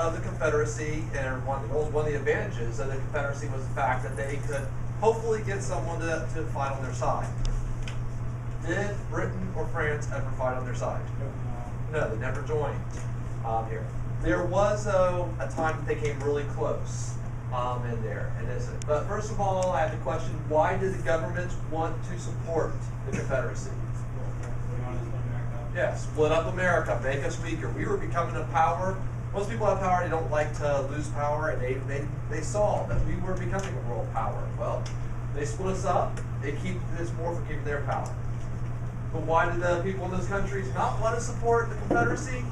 of the Confederacy, and one of the advantages of the Confederacy was the fact that they could hopefully get someone to fight on their side. Did Britain or France ever fight on their side? No, they never joined here. There was, though, a time that they came really close in there. But first of all, I have the question, why did the government want to support the Confederacy? Yeah, split up America, make us weaker. We were becoming a power. Most people have power, they don't like to lose power, and they saw that we were becoming a world power. Well, they split us up, they keep this more for keeping their power. But why did the people in those countries not want to support the Confederacy?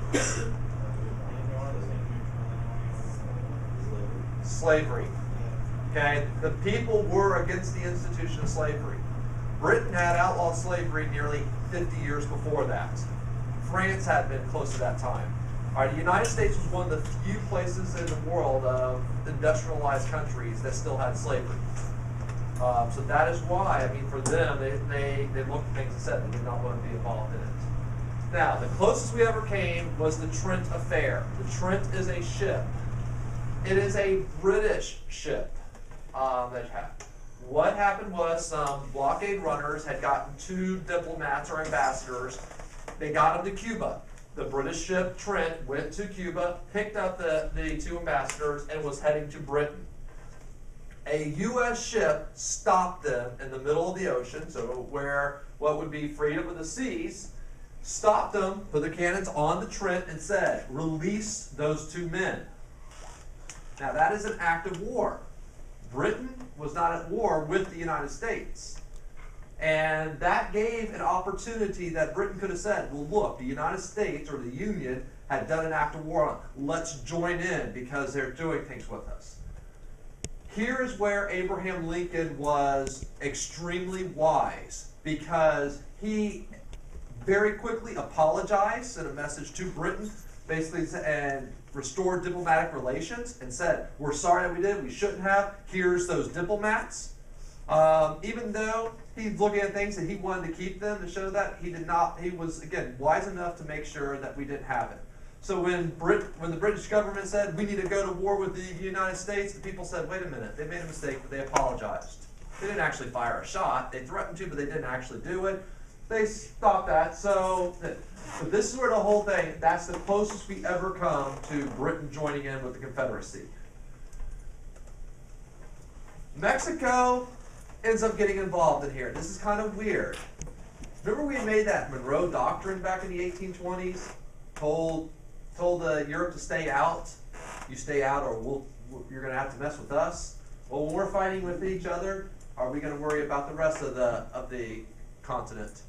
Slavery. Okay, the people were against the institution of slavery. Britain had outlawed slavery nearly 50 years before that. France had been close to that time. All right, the United States was one of the few places in the world of industrialized countries that still had slavery. So that is why, I mean, for them, they looked at things and said they did not want to be involved in it. Now, the closest we ever came was the Trent Affair. The Trent is a ship. It is a British ship that happened. What happened was some blockade runners had gotten 2 diplomats or ambassadors. They got them to Cuba. The British ship Trent went to Cuba, picked up the 2 ambassadors, and was heading to Britain. A U.S. ship stopped them in the middle of the ocean, so where what would be freedom of the seas, stopped them, put the cannons on the Trent, and said, release those 2 men. Now that is an act of war. Britain was not at war with the United States. And that gave an opportunity that Britain could have said, well look, the United States or the Union had done an act of war. Let's join in because they're doing things with us. Here's where Abraham Lincoln was extremely wise, because he very quickly apologized, sent a message to Britain, basically, and restored diplomatic relations and said, we're sorry that we did, we shouldn't have, here's those diplomats. Even though he's looking at things and he wanted to keep them to show that, he did not, he was, again, wise enough to make sure that we didn't have it. So when the British government said, we need to go to war with the United States, the people said, wait a minute, they made a mistake, but they apologized. They didn't actually fire a shot. They threatened to, but they didn't actually do it. They stopped that. So this is where the whole thing, that's the closest we ever come to Britain joining in with the Confederacy. Mexico ends up getting involved in here. This is kind of weird. Remember we made that Monroe Doctrine back in the 1820s? Told Europe to stay out. You stay out or you're going to have to mess with us. Well, when we're fighting with each other, are we going to worry about the rest of the continent?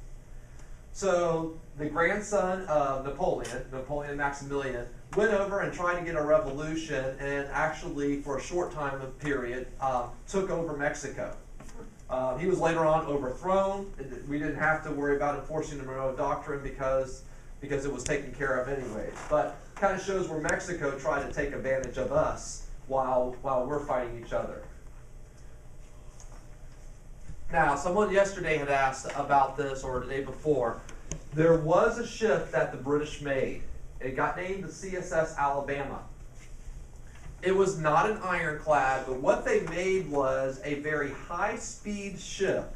So the grandson of Napoleon Maximilian, went over and tried to get a revolution, and actually for a short time of period took over Mexico. He was later on overthrown. We didn't have to worry about enforcing the Monroe Doctrine because it was taken care of anyways. But kind of shows where Mexico tried to take advantage of us while we're fighting each other. Now, someone yesterday had asked about this, or the day before. There was a ship that the British made. It got named the CSS Alabama. It was not an ironclad, but what they made was a very high-speed ship.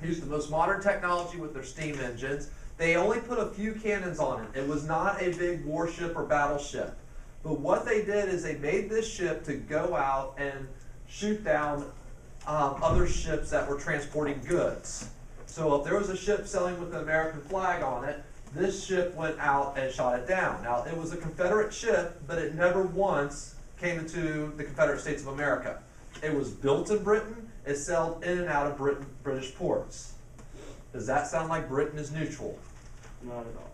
Used the most modern technology with their steam engines. They only put a few cannons on it. It was not a big warship or battleship. But what they did is they made this ship to go out and shoot down other ships that were transporting goods. So if there was a ship sailing with the American flag on it, this ship went out and shot it down. Now, it was a Confederate ship, but it never once came into the Confederate States of America. It was built in Britain. It sailed in and out of British ports. Does that sound like Britain is neutral? Not at all.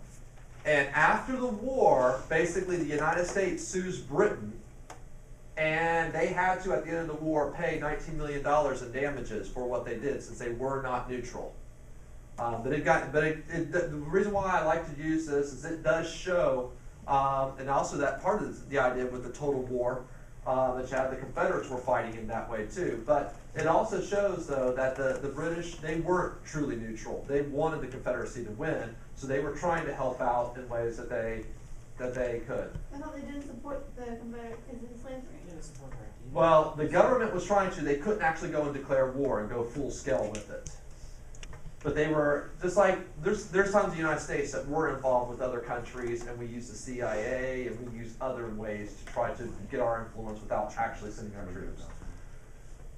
And after the war, basically the United States sues Britain, and they had to, at the end of the war, pay $19 million in damages for what they did, since they were not neutral. The reason why I like to use this is it does show, and also that part of the idea with the total war, that you had the Confederates were fighting in that way too. But it also shows, though, that the British, they weren't truly neutral. They wanted the Confederacy to win, so they were trying to help out in ways that they that they could. I thought they didn't support the Confederate slavery. Well, the government was trying to. They couldn't actually go and declare war and go full scale with it. But they were, just like, there's times in the United States that we're involved with other countries, and we use the CIA, and we use other ways to try to get our influence without actually sending our troops.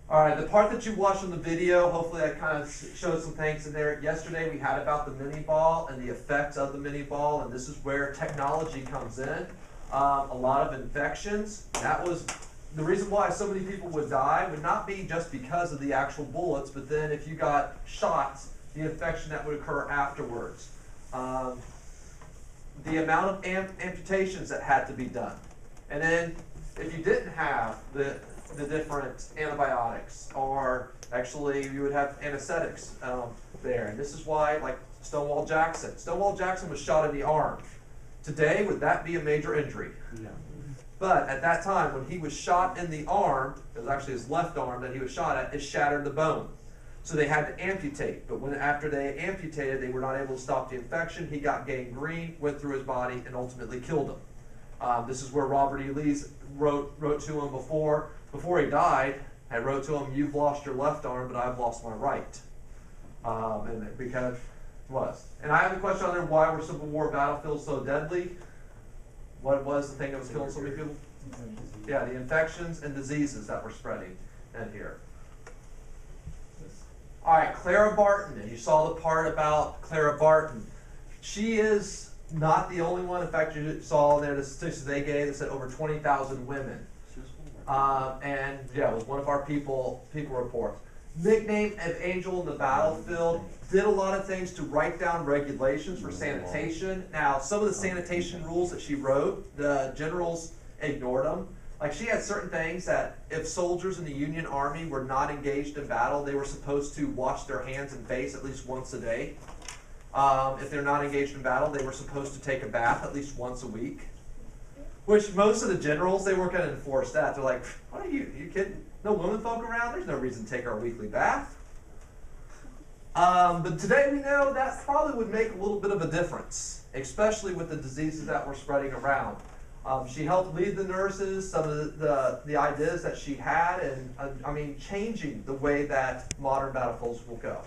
All right, the part that you watched in the video, hopefully that kind of showed some things in there. Yesterday we had about the mini ball and the effects of the mini ball, and this is where technology comes in. A lot of infections. That was the reason why so many people would die, would not be just because of the actual bullets, but then if you got shots, the infection that would occur afterwards. The amount of amputations that had to be done. And then if you didn't have the different antibiotics, or actually you would have anesthetics there. And this is why, like Stonewall Jackson. Stonewall Jackson was shot in the arm. Today, would that be a major injury? No. But at that time, when he was shot in the arm, it was actually his left arm that he was shot at, it shattered the bone. So they had to amputate. But after they amputated, they were not able to stop the infection. He got gangrene, went through his body, and ultimately killed him. This is where Robert E. Lee wrote to him before he died. I wrote to him, "You've lost your left arm, but I've lost my right." And because it was. And I have a question on there: why were Civil War battlefields so deadly? What was the thing that was killing so many people? Yeah, the infections and diseases that were spreading in here. All right, Clara Barton, and you saw the part about Clara Barton. She is not the only one. In fact, you saw in there the statistics they gave that said over 20,000 women. And yeah, it was one of our people reports. Nicknamed an angel in the battlefield, did a lot of things to write down regulations for sanitation. Now, some of the sanitation rules that she wrote, the generals ignored them. Like, she had certain things that if soldiers in the Union Army were not engaged in battle, they were supposed to wash their hands and face at least once a day. If they're not engaged in battle, they were supposed to take a bath at least once a week. Which most of the generals, they weren't going to enforce that. They're like, what are you kidding? No women folk around? There's no reason to take our weekly bath. But today we know that probably would make a little bit of a difference, especially with the diseases that were spreading around. She helped lead the nurses, some of the ideas that she had, and I mean, changing the way that modern battlefields will go.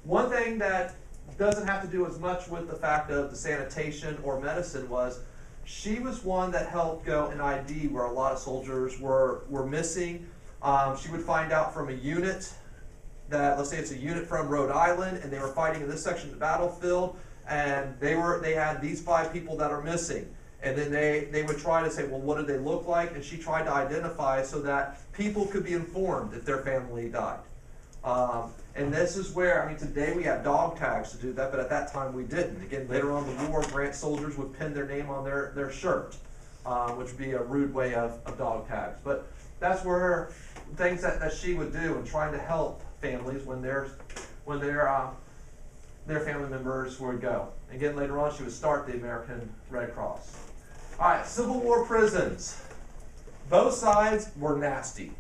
One thing that doesn't have to do as much with the fact of the sanitation or medicine was she was one that helped go and ID where a lot of soldiers were missing. She would find out from a unit that, let's say it's a unit from Rhode Island, and they were fighting in this section of the battlefield, and they had these 5 people that are missing. And then they would try to say, well, what did they look like? And she tried to identify so that people could be informed if their family died. And this is where, I mean, today we have dog tags to do that, but at that time we didn't. Again, later on in the war, Grant soldiers would pin their name on their shirt, which would be a rude way of dog tags. But that's where things that she would do in trying to help families when their family members would go. Again, later on, she would start the American Red Cross. All right, Civil War prisons. Both sides were nasty.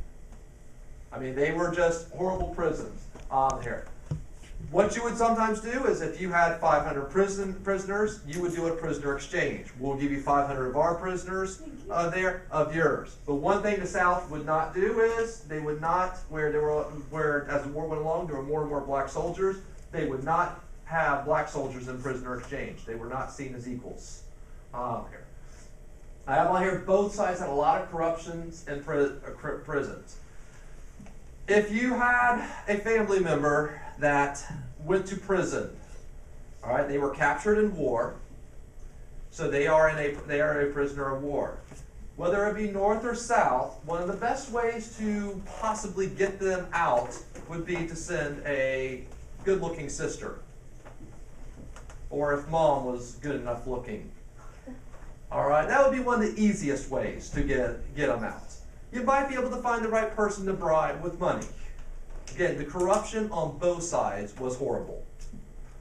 I mean, they were just horrible prisons here. What you would sometimes do is if you had 500 prisoners, you would do a prisoner exchange. We'll give you 500 of our prisoners of yours. But one thing the South would not do is they would not, where as the war went along, there were more and more black soldiers, they would not have black soldiers in prisoner exchange. They were not seen as equals. Here. I have on here, both sides had a lot of corruptions in prisons. If you had a family member that went to prison, all right, they were captured in war, so they are a prisoner of war. Whether it be North or South, one of the best ways to possibly get them out would be to send a good-looking sister, or if mom was good enough looking. All right, that would be one of the easiest ways to get them out. You might be able to find the right person to bribe with money. Again, the corruption on both sides was horrible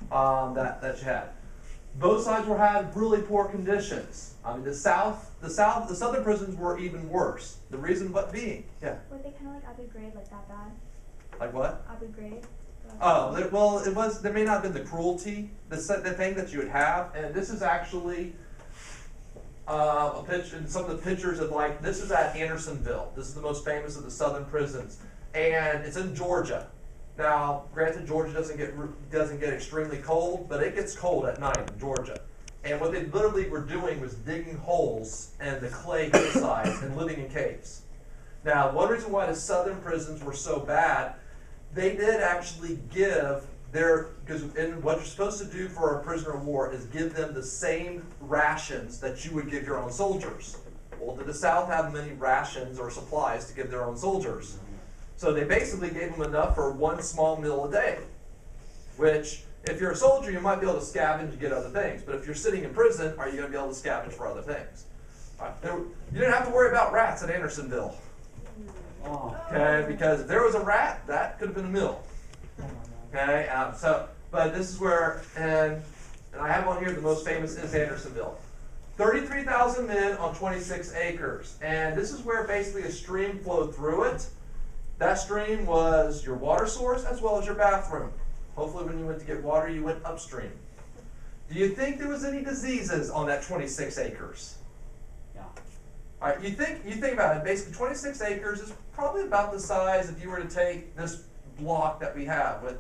that you had. Both sides had really poor conditions. I mean, the southern prisons were even worse. The reason what being, yeah. Were they kind of like Abu Ghraib, like that bad? Like what? Abu Ghraib. Oh, well, it was. There may not have been the cruelty, the thing that you would have, and this is actually and some of the pictures of like, this is at Andersonville. This is the most famous of the southern prisons. And it's in Georgia. Now, granted, Georgia doesn't get extremely cold, but it gets cold at night in Georgia. And what they literally were doing was digging holes in the clay hillsides and living in caves. Now, one reason why the southern prisons were so bad, they did actually give because what you're supposed to do for a prisoner of war is give them the same rations that you would give your own soldiers. Well, did the South have many rations or supplies to give their own soldiers? So they basically gave them enough for one small meal a day, which, if you're a soldier, you might be able to scavenge and get other things. But if you're sitting in prison, are you going to be able to scavenge for other things? You didn't have to worry about rats at Andersonville. Okay, because if there was a rat, that could have been a meal. Okay, but this is where, and I have on here the most famous is Andersonville. 33,000 men on 26 acres. And this is where basically a stream flowed through it. That stream was your water source as well as your bathroom. Hopefully when you went to get water, you went upstream. Do you think there was any diseases on that 26 acres? Yeah. All right, you think about it. Basically, 26 acres is probably about the size if you were to take this block that we have with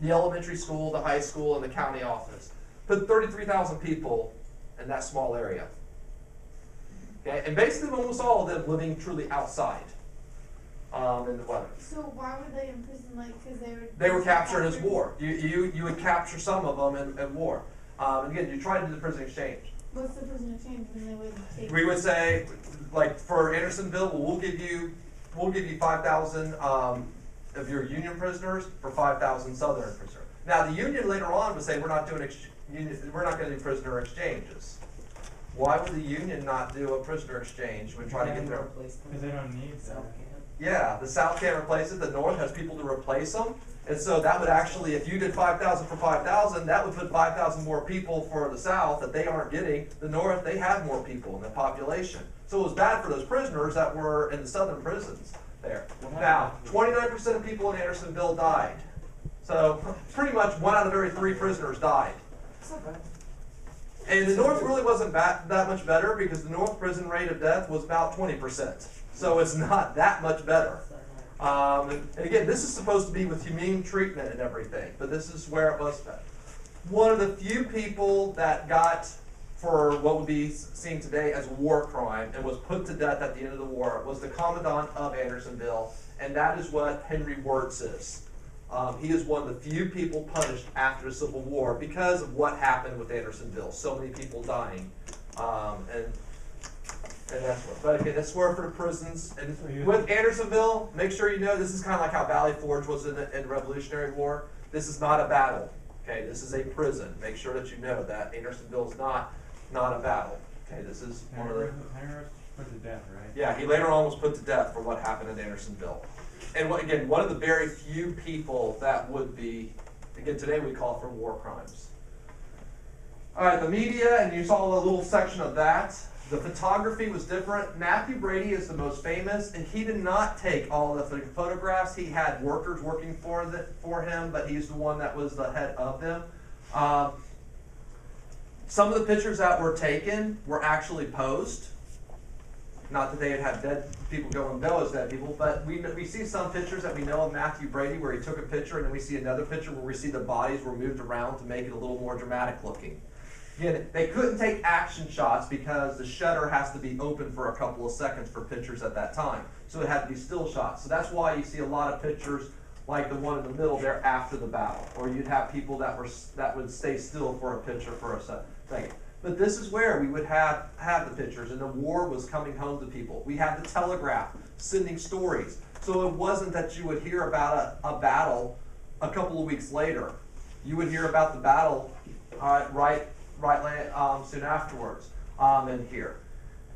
the elementary school, the high school, and the county office. Put 33,000 people in that small area. Okay, and basically almost all of them living truly outside in the weather. So why were they in prison? Like, because they were captured as war. You would capture some of them in war. And again, you try to do the prison exchange. What's the prison exchange when they would take? We would say, like for Andersonville, we'll give you 5,000 of your Union prisoners for 5,000 Southern prisoners. Now the Union later on would say we're not going to do prisoner exchanges. Why would the Union not do a prisoner exchange when trying to get their? Because they don't need that. Yeah, the South can't replace it. The North has people to replace them, and so that would actually, if you did 5,000 for 5,000, that would put 5,000 more people for the South that they aren't getting. The North, they have more people in the population, so it was bad for those prisoners that were in the Southern prisons there. Now, 29% of people in Andersonville died, so pretty much 1 out of every 3 prisoners died. And the North really wasn't that much better because the North prison rate of death was about 20%. So it's not that much better. And again, this is supposed to be with humane treatment and everything, but this is where it was bad. One of the few people that got for what would be seen today as a war crime and was put to death at the end of the war was the commandant of Andersonville, and that is what Henry Wirtz is. He is one of the few people punished after the Civil War because of what happened with Andersonville. So many people dying. And that's what. But again, that's where for the prisons. And with Andersonville, make sure you know this is kind of like how Valley Forge was in the Revolutionary War. This is not a battle. Okay, this is a prison. Make sure that you know that Andersonville is not a battle. Okay, this is one of the. Henry was put to death, right? Yeah, he later on was put to death for what happened in Andersonville. And again, one of the very few people that would be, again, today we call it for war crimes. All right, the media, and you saw a little section of that. The photography was different. Matthew Brady is the most famous, and he did not take all the photographs. He had workers working for him, but he's the one that was the head of them. Some of the pictures that were taken were actually posed. Not that they had had dead people go and bill as dead people, but we see some pictures that we know of Matthew Brady where he took a picture, and then we see another picture where we see the bodies were moved around to make it a little more dramatic looking. Again, they couldn't take action shots because the shutter has to be open for a couple of seconds for pictures at that time. So it had to be still shots. So that's why you see a lot of pictures like the one in the middle there after the battle. Or you'd have people that would stay still for a picture for a second. But this is where we would have the pictures, and the war was coming home to people. We had the telegraph sending stories. So it wasn't that you would hear about a battle a couple of weeks later. You would hear about the battle soon afterwards in here.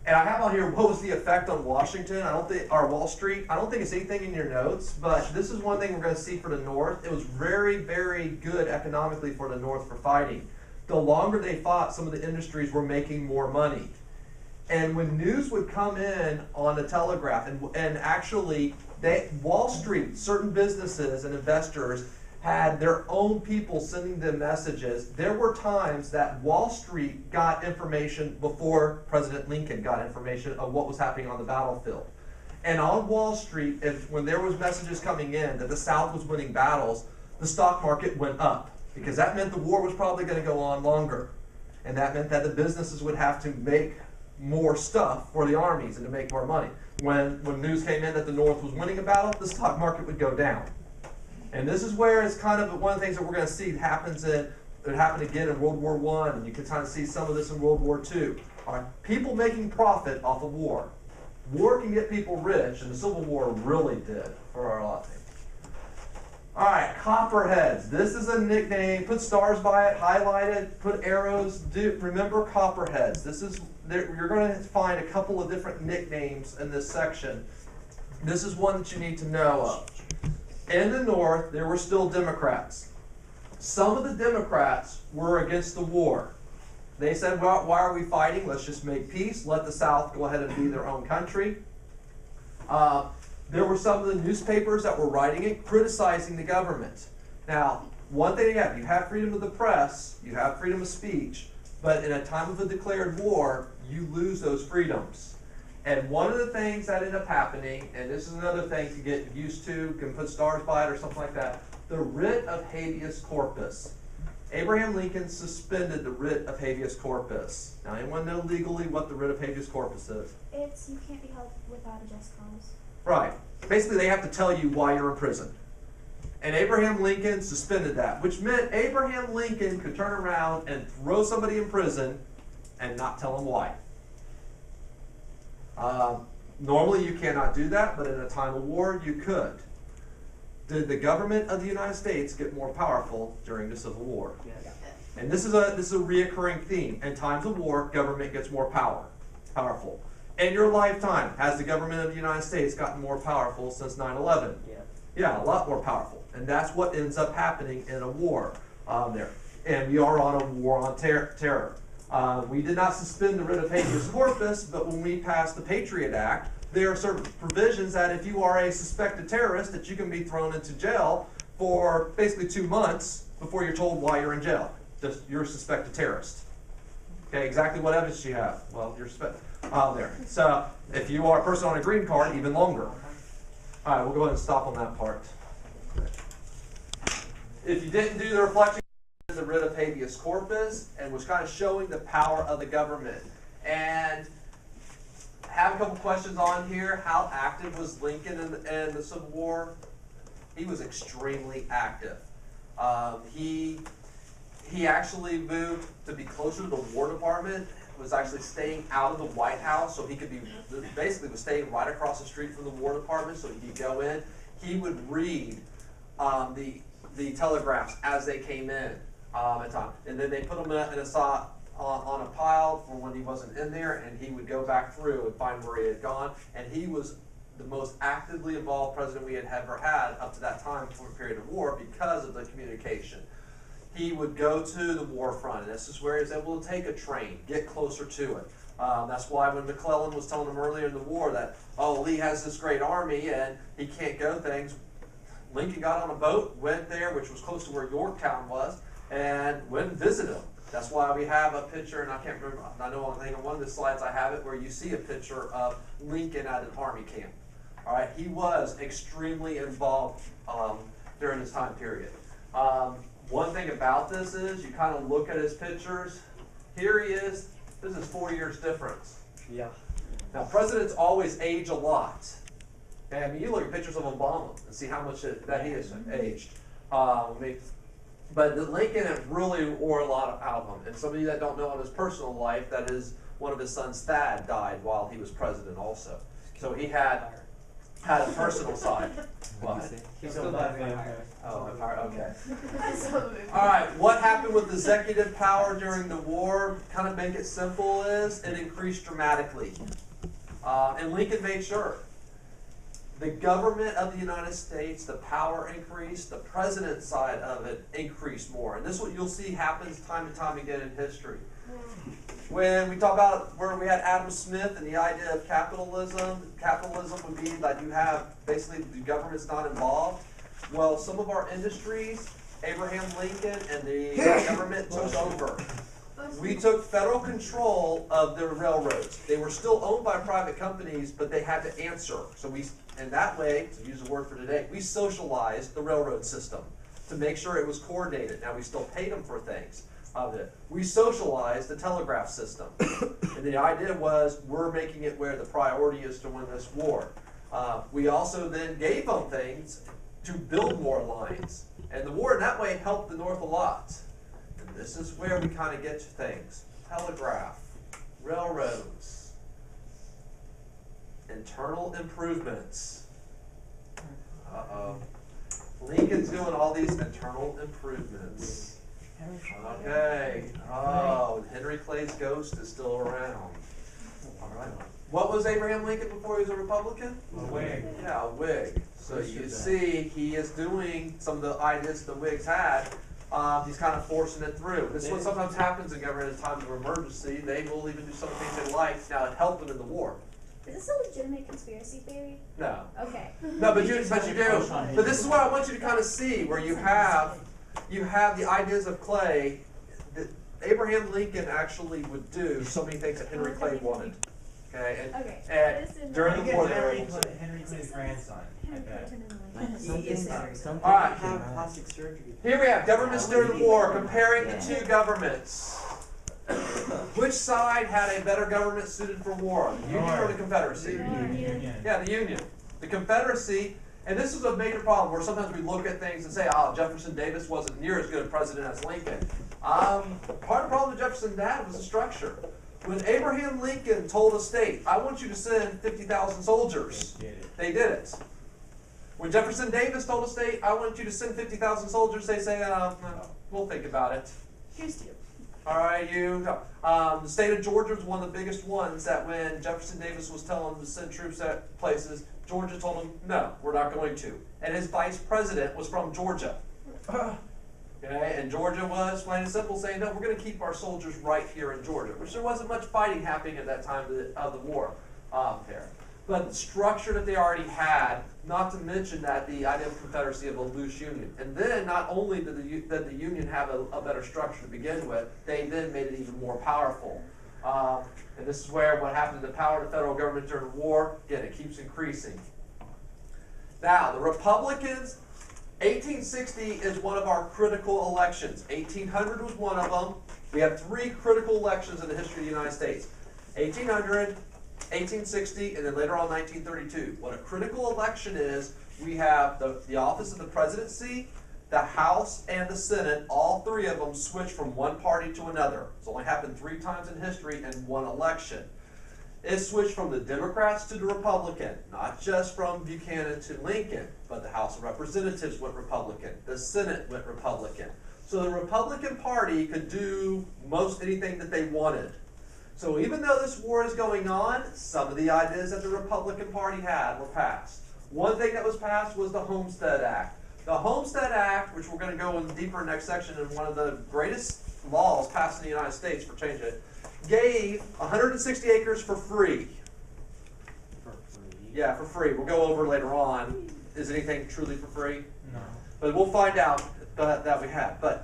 And I have on here, what was the effect on Washington? Or Wall Street. I don't think it's anything in your notes, but this is one thing we're going to see for the North. It was very, very good economically for the North for fighting. The longer they fought, some of the industries were making more money. And when news would come in on the telegraph, and actually Wall Street, certain businesses and investors had their own people sending them messages. There were times that Wall Street got information before President Lincoln got information of what was happening on the battlefield. And on Wall Street, when there was messages coming in that the South was winning battles, the stock market went up, because that meant the war was probably going to go on longer. And that meant that the businesses would have to make more stuff for the armies and to make more money. When news came in that the North was winning a battle, the stock market would go down. And this is where it's kind of one of the things that we're going to see happens it happened again in World War I, and you can kind of see some of this in World War II. All right, people making profit off of war. War can get people rich, and the Civil War really did for a lot of things. All right, Copperheads. This is a nickname. Put stars by it, highlight it, put arrows. Remember Copperheads. You're going to find a couple of different nicknames in this section. This is one that you need to know of. In the North, there were still Democrats. Some of the Democrats were against the war. They said, well, why are we fighting? Let's just make peace. Let the South go ahead and be their own country. There were some of the newspapers that were writing it, criticizing the government. Now, one thing you have freedom of the press, you have freedom of speech, but in a time of a declared war, you lose those freedoms. And one of the things that ended up happening, and this is another thing to get used to, you can put stars by it or something like that, the writ of habeas corpus. Abraham Lincoln suspended the writ of habeas corpus. Now, anyone know legally what the writ of habeas corpus is? It's you can't be held without a just cause. Right. Basically, they have to tell you why you're in prison. And Abraham Lincoln suspended that, which meant Abraham Lincoln could turn around and throw somebody in prison and not tell them why. Normally, you cannot do that, but in a time of war, you could. Did the government of the United States get more powerful during the Civil War? Yes. And this is a reoccurring theme. In times of war, government gets more powerful. In your lifetime, has the government of the United States gotten more powerful since 9/11? Yeah. Yeah, a lot more powerful. And that's what ends up happening in a war there. And we are on a war on terror. We did not suspend the writ of habeas corpus, but when we passed the Patriot Act, there are certain provisions that if you are a suspected terrorist, that you can be thrown into jail for basically 2 months before you're told why you're in jail. Just you're a suspected terrorist. Okay, exactly what evidence do you have? Well, you're there. So if you are a person on a green card, even longer. All right, we'll go ahead and stop on that part. If you didn't do the reflection, the writ of habeas corpus, and was kind of showing the power of the government. And have a couple questions on here. How active was Lincoln in the Civil War? He was extremely active. He actually moved to be closer to the War Department, was actually staying out of the White House, so he could be, basically was staying right across the street from the War Department, so he could go in. He would read the telegraphs as they came in at time. And then they put them on a pile for when he wasn't in there, and he would go back through and find where he had gone. And he was the most actively involved president we had ever had up to that time for a period of war because of the communication. He would go to the war front, and this is where he was able to take a train, get closer to it. That's why when McClellan was telling him earlier in the war that, oh, Lee has this great army and he can't go things, Lincoln got on a boat, went there, which was close to where Yorktown was, and went and visited him. That's why we have a picture, and I can't remember, I know on one of the slides I have it, where you see a picture of Lincoln at an army camp. All right, he was extremely involved during this time period. One thing about this is you kind of look at his pictures. Here he is. This is 4 years difference. Yeah. Now, presidents always age a lot. Okay, I mean, you look at pictures of Obama and see how much that he has aged. But Lincoln really wore a lot out of him. And some of you that don't know in his personal life, that is one of his sons, Thad, died while he was president also. So he had a personal side. What? He's still not vampire. Oh, okay. All right, what happened with executive power during the war? Kind of make it simple is it increased dramatically. And Lincoln made sure. The government of the United States, the power increased, the president's side of it increased more. And this is what you'll see happens time and time again in history. When we talk about where we had Adam Smith and the idea of capitalism would be that you have basically the government's not involved. Well, some of our industries, Abraham Lincoln and the government took over. We took federal control of the railroads. They were still owned by private companies, but they had to answer. So and that way, to use the word for today, we socialized the railroad system to make sure it was coordinated. Now, we still paid them for things of it. We socialized the telegraph system. And the idea was, we're making it where the priority is to win this war. We also then gave them things to build more lines. And the war in that way helped the North a lot. And this is where we kind of get to things. Telegraph, railroads, internal improvements. Uh-oh. Lincoln's doing all these internal improvements. Okay. Oh, Henry Clay's ghost is still around. All right. What was Abraham Lincoln before he was a Republican? A Whig. Yeah, a Whig. So you see, he is doing some of the ideas the Whigs had. He's kind of forcing it through. This is what sometimes happens in government in times of emergency. They will even do some of the things they like. Now, it helped them in the war. Is this a legitimate conspiracy theory? No. Okay. No, but you do. But this is what I want you to kind of see, where you have the ideas of Clay that Abraham Lincoln actually would do so many things that Henry Clay wanted. Okay, and during the war, Henry Clay's grandson. I bet. All right. Have plastic surgery. Here we have governments during the war, comparing the two governments. Which side had a better government suited for war, the Union or the Confederacy? Union. Yeah, the Union. The Confederacy, and this is a major problem where sometimes we look at things and say, oh, Jefferson Davis wasn't near as good a president as Lincoln. Part of the problem with Jefferson had was the structure. When Abraham Lincoln told a state, I want you to send 50,000 soldiers, they did it. When Jefferson Davis told a state, I want you to send 50,000 soldiers, they say, we'll think about it. Here's two. All right, the state of Georgia was one of the biggest ones that when Jefferson Davis was telling them to send troops at places, Georgia told him, no, we're not going to. And his vice president was from Georgia. Okay, and Georgia was, plain and simple, saying, no, we're going to keep our soldiers right here in Georgia, which there wasn't much fighting happening at that time of the war there. But the structure that they already had, not to mention that the idea of Confederacy of a loose union. And then not only did the Union have a better structure to begin with, they then made it even more powerful. And this is where what happened to the power of the federal government during the war, again, it keeps increasing. Now, the Republicans, 1860 is one of our critical elections. 1800 was one of them. We have three critical elections in the history of the United States. 1800, 1860, and then later on 1932. What a critical election is, we have the office of the presidency, the House, and the Senate, all three of them switch from one party to another. It's only happened 3 times in history in one election. It switched from the Democrats to the Republican, not just from Buchanan to Lincoln, but the House of Representatives went Republican, the Senate went Republican. So the Republican Party could do most anything that they wanted. So even though this war is going on, some of the ideas that the Republican Party had were passed. One thing that was passed was the Homestead Act. The Homestead Act, which we're going to go in deeper next section, and one of the greatest laws passed in the United States for changing it, gave 160 acres for free. For free? Yeah, for free. We'll go over later on. Is anything truly for free? No. But we'll find out that we have.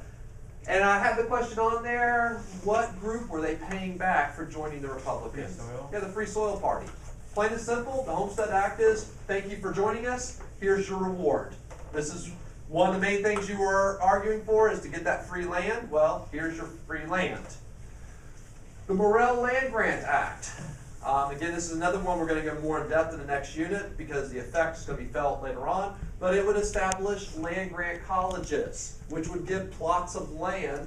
And I have the question on there, what group were they paying back for joining the Republicans? Free Soil? Yeah, the Free Soil Party. Plain and simple, the Homestead Act is, thank you for joining us, here's your reward. This is one of the main things you were arguing for, is to get that free land. Well, here's your free land. The Morrill Land Grant Act. Again, this is another one we're going to go more in depth in the next unit because the effect is going to be felt later on. But it would establish land grant colleges, which would give plots of land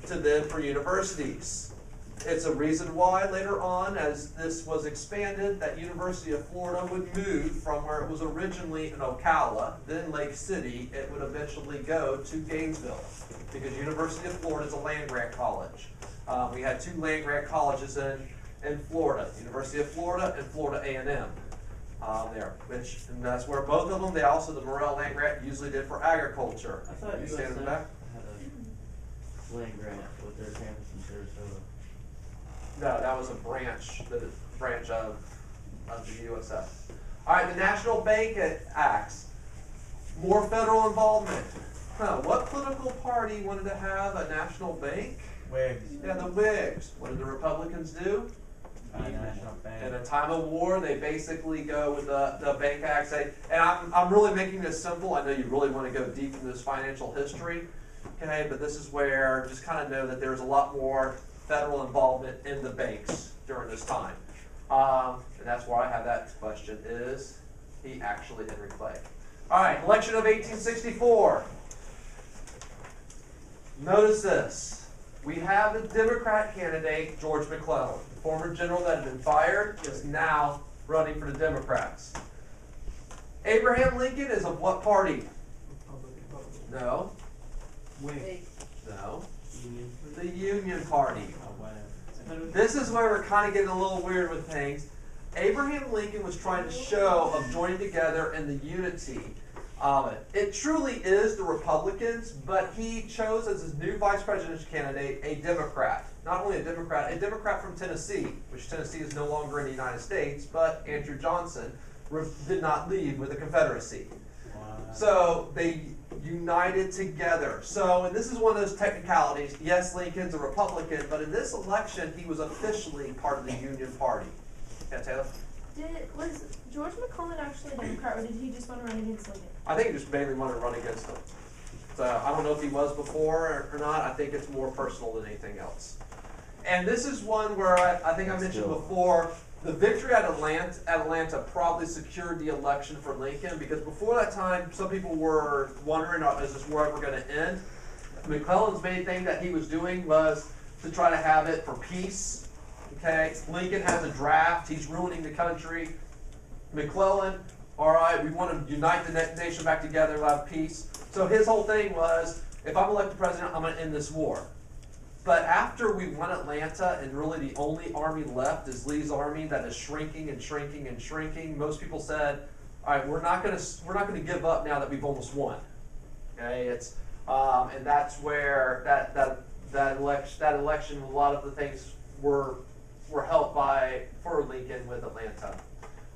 to them for universities. It's a reason why later on, as this was expanded, that University of Florida would move from where it was originally in Ocala, then Lake City. It would eventually go to Gainesville because University of Florida is a land grant college. We had 2 land grant colleges in Florida, University of Florida and Florida A&M there, and that's where both of them, the Morrill Land Grant usually did for agriculture. I thought You USF stand in the back? had a land grant with their campus in Sarasota. No, that was a branch of the USF. All right, the National Bank Acts. More federal involvement. What political party wanted to have a national bank? Whigs. Yeah, the Whigs. What did the Republicans do? National In Bank. a time of war, they basically go with the Bank Act. And I'm really making this simple. I know you really want to go deep into this financial history, okay? But this is where just kind of know that there's a lot more federal involvement in the banks during this time. And that's why I have that question: is he actually Henry Clay? All right, election of 1864. Notice this. We have the Democrat candidate, George McClellan. The former general that had been fired is now running for the Democrats. Abraham Lincoln is of what party? No. Wait. No. Union. The Union Party. Oh, whatever. This is where we're kind of getting a little weird with things. Abraham Lincoln was trying to show of joining together in the unity of it. It truly is the Republicans, but he chose as his new vice presidential candidate a Democrat. Not only a Democrat from Tennessee, which Tennessee is no longer in the United States, but Andrew Johnson did not leave with the Confederacy. Wow. So they united together. So, and this is one of those technicalities. Yes, Lincoln's a Republican, but in this election, he was officially part of the Union Party. Yeah, Taylor? Was George McClellan actually a Democrat, or did he just want to run against Lincoln? I think he just mainly wanted to run against him. So I don't know if he was before or not. I think it's more personal than anything else. And this is one where I think I mentioned before, the victory at Atlanta probably secured the election for Lincoln, because before that time, some people were wondering, is this war ever going to end? McClellan's main thing that he was doing was to try to have it for peace. Okay, Lincoln has a draft. He's ruining the country. McClellan, all right, we want to unite the nation back together, we'll have peace. So his whole thing was, if I'm elected president, I'm going to end this war. But after we won Atlanta, and really the only army left is Lee's army that is shrinking and shrinking and shrinking, most people said, all right, we're not going to give up now that we've almost won. Okay, it's and that's where that election, a lot of the things were helped for Lincoln with Atlanta.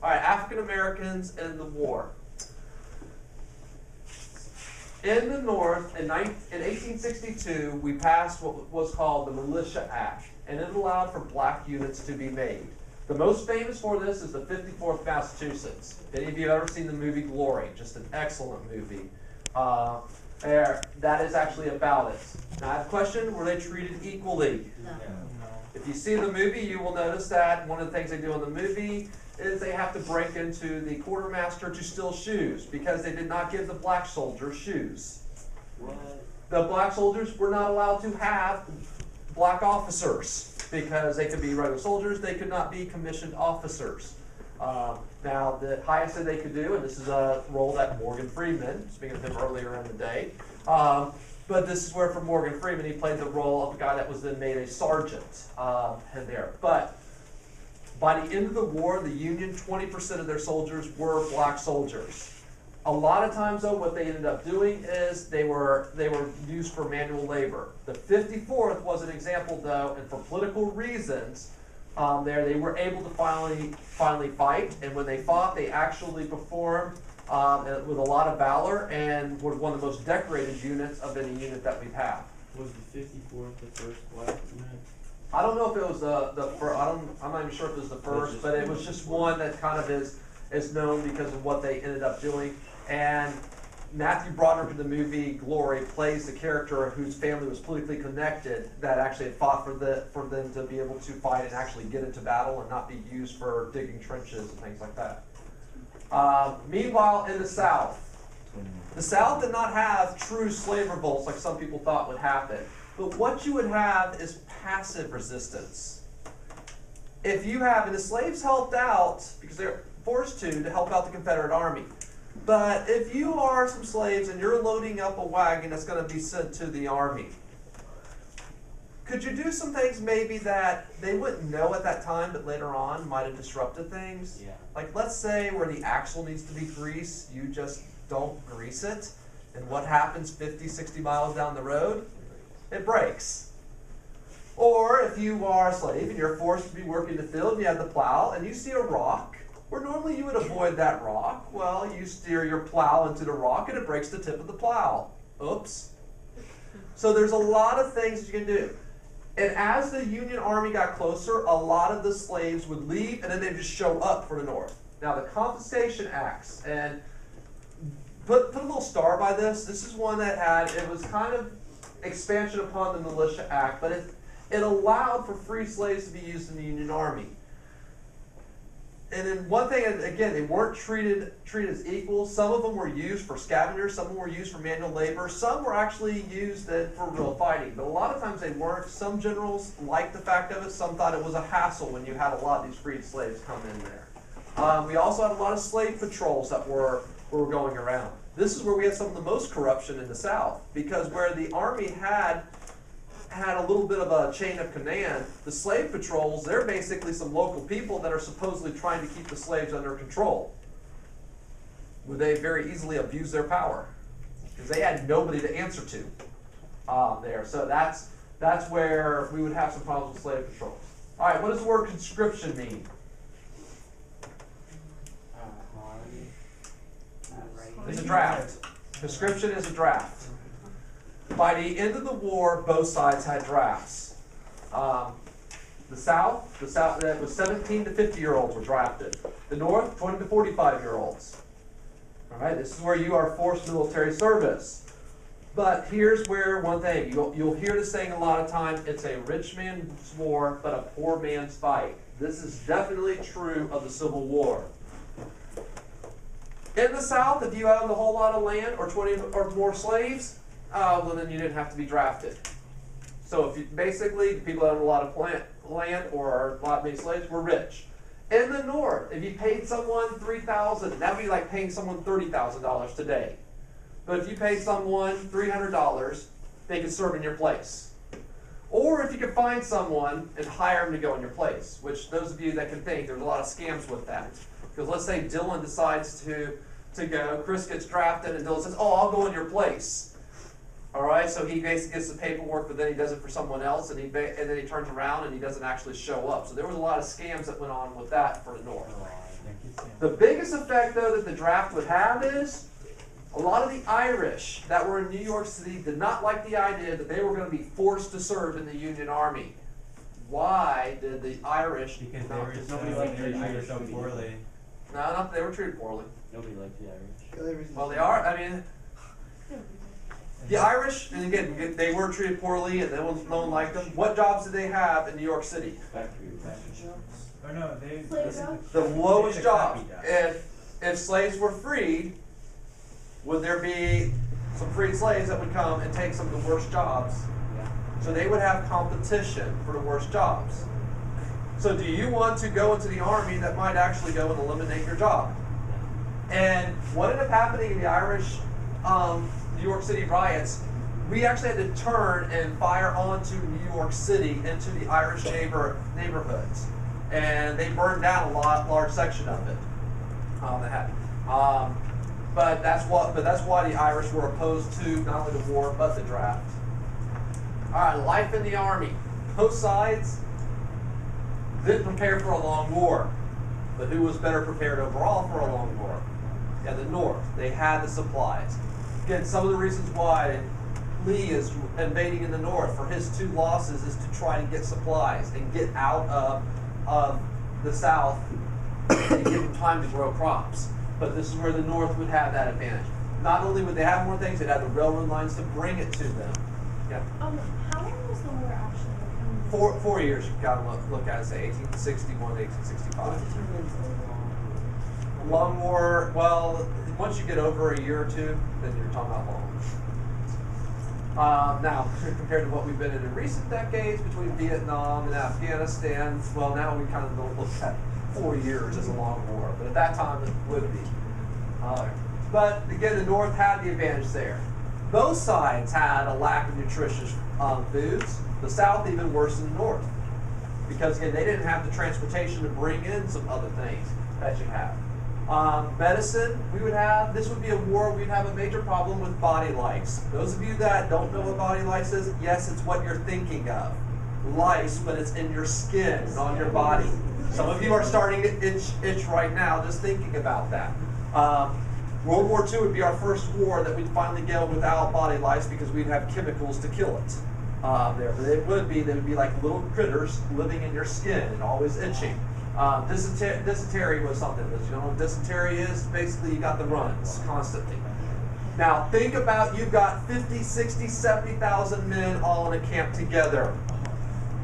All right, African Americans in the war. In the North, in 1862, we passed what was called the Militia Act, and it allowed for black units to be made. The most famous for this is the 54th Massachusetts. If any of you have ever seen the movie Glory, just an excellent movie. That is actually about it. Now I have a question, were they treated equally? No. Yeah. If you see the movie, you will notice that one of the things they do in the movie is they have to break into the quartermaster to steal shoes, because they did not give the black soldiers shoes. What? The black soldiers were not allowed to have black officers, because they could be regular soldiers, they could not be commissioned officers. Now, the highest that they could do, and this is a role that Morgan Freeman, speaking of him earlier in the day, but this is where for Morgan Freeman, he played the role of a guy that was then made a sergeant in there. But by the end of the war, the Union, 20% of their soldiers were black soldiers. A lot of times, though, what they ended up doing is they were used for manual labor. The 54th was an example, though, and for political reasons, they were able to finally fight. And when they fought, they actually performed with a lot of valor and were one of the most decorated units of any unit that we've had. Was the 54th the first black unit? I don't know if it was the first. I'm not even sure if it was the first, but it was just one that kind of is known because of what they ended up doing. And Matthew Brady in the movie Glory plays the character whose family was politically connected, that actually had fought for them to be able to fight and actually get into battle and not be used for digging trenches and things like that. Meanwhile, in the South did not have true slave revolts like some people thought would happen. But what you would have is passive resistance. If you have, and the slaves helped out, because they're forced to help out the Confederate Army. But if you are some slaves and you're loading up a wagon that's going to be sent to the army, could you do some things maybe that they wouldn't know at that time, but later on might have disrupted things? Yeah. Like, let's say where the axle needs to be greased, you just don't grease it. And what happens 50, 60 miles down the road? It breaks. Or if you are a slave and you're forced to be working the field and you have the plow and you see a rock where normally you would avoid that rock. Well, you steer your plow into the rock and it breaks the tip of the plow. Oops. So there's a lot of things that you can do. And as the Union Army got closer, a lot of the slaves would leave and then they'd just show up for the North. Now the Compensation Acts, and put a little star by this. This is one that had, it was kind of expansion upon the Militia Act, but it allowed for free slaves to be used in the Union Army. And then one thing, again, they weren't treated as equal. Some of them were used for scavengers, some of them were used for manual labor, some were actually used for real fighting. But a lot of times they weren't. Some generals liked the fact of it, some thought it was a hassle when you had a lot of these freed slaves come in there. We also had a lot of slave patrols that were going around. This is where we had some of the most corruption in the South, because where the Army had a little bit of a chain of command, the slave patrols, they're basically some local people that are supposedly trying to keep the slaves under control. Would they very easily abuse their power? Because they had nobody to answer to there. So that's where we would have some problems with slave patrols. All right, what does the word conscription mean? It's a draft. Conscription is a draft. By the end of the war, both sides had drafts. The South, that was 17 to 50-year-olds were drafted. The North, 20 to 45-year-olds. All right, this is where you are forced military service. But here's where one thing, you'll hear this saying a lot of times, it's a rich man's war, but a poor man's fight. This is definitely true of the Civil War. In the South, if you owned a whole lot of land or 20 or more slaves, well, then you didn't have to be drafted. So if you, basically, the people that owned a lot of land or a lot many slaves were rich. In the North, if you paid someone $3,000, that would be like paying someone $30,000 today. But if you paid someone $300, they could serve in your place. Or if you could find someone and hire them to go in your place, which those of you that can think, there's a lot of scams with that. Because let's say Dylan decides to go, Chris gets drafted, and Dylan says, oh, I'll go in your place. All right, so he basically gets the paperwork, but then he does it for someone else, and then he turns around and he doesn't actually show up. So there was a lot of scams that went on with that for the North. The biggest effect, though, that the draft would have is a lot of the Irish that were in New York City did not like the idea that they were going to be forced to serve in the Union Army. Why did the Irish? Because nobody liked the Irish so poorly. No, they were treated poorly. Nobody liked the Irish. Well, they are. I mean, the Irish, and again, they were treated poorly, and no one liked them. What jobs did they have in New York City? Factory. Or no, they. The lowest job. job. If slaves were freed, would there be some freed slaves that would come and take some of the worst jobs? Yeah. So they would have competition for the worst jobs. So do you want to go into the Army that might actually go and eliminate your job? And what ended up happening in the Irish New York City riots, we actually had to turn and fire onto New York City into the Irish neighborhoods. And they burned down a large section of it. But that's why the Irish were opposed to not only the war but the draft. All right, life in the Army. Both sides didn't prepare for a long war, but who was better prepared overall for a long war? Yeah, the North. They had the supplies. Again, some of the reasons why Lee is invading in the North for his 2 losses is to try to get supplies and get out of the South and give them time to grow crops. But this is where the North would have that advantage. Not only would they have more things, they'd have the railroad lines to bring it to them. Yeah. How long was the war actually? 4 years. You've got to look at it, say 1861 to 1865. Long war, well, once you get over a year or two, then you're talking about long. Now, compared to what we've been in recent decades between Vietnam and Afghanistan, well, now we kind of don't look at 4 years as a long war, but at that time it would be. But again, the North had the advantage there. Both sides had a lack of nutritious foods. The South even worse than the North, because again, they didn't have the transportation to bring in some other things that you have. Medicine, this would be a war, we'd have a major problem with body lice. Those of you that don't know what body lice is, yes, it's what you're thinking of. lice when it's in your skin and on your body. Some of you are starting to itch right now just thinking about that. World War II would be our first war that we'd finally go without body lice because we'd have chemicals to kill it. But they would be like little critters living in your skin and always itching. Dysentery was something. You know what dysentery is? Basically, you got the runs constantly. Now, think about you've got 50, 60, 70,000 men all in a camp together.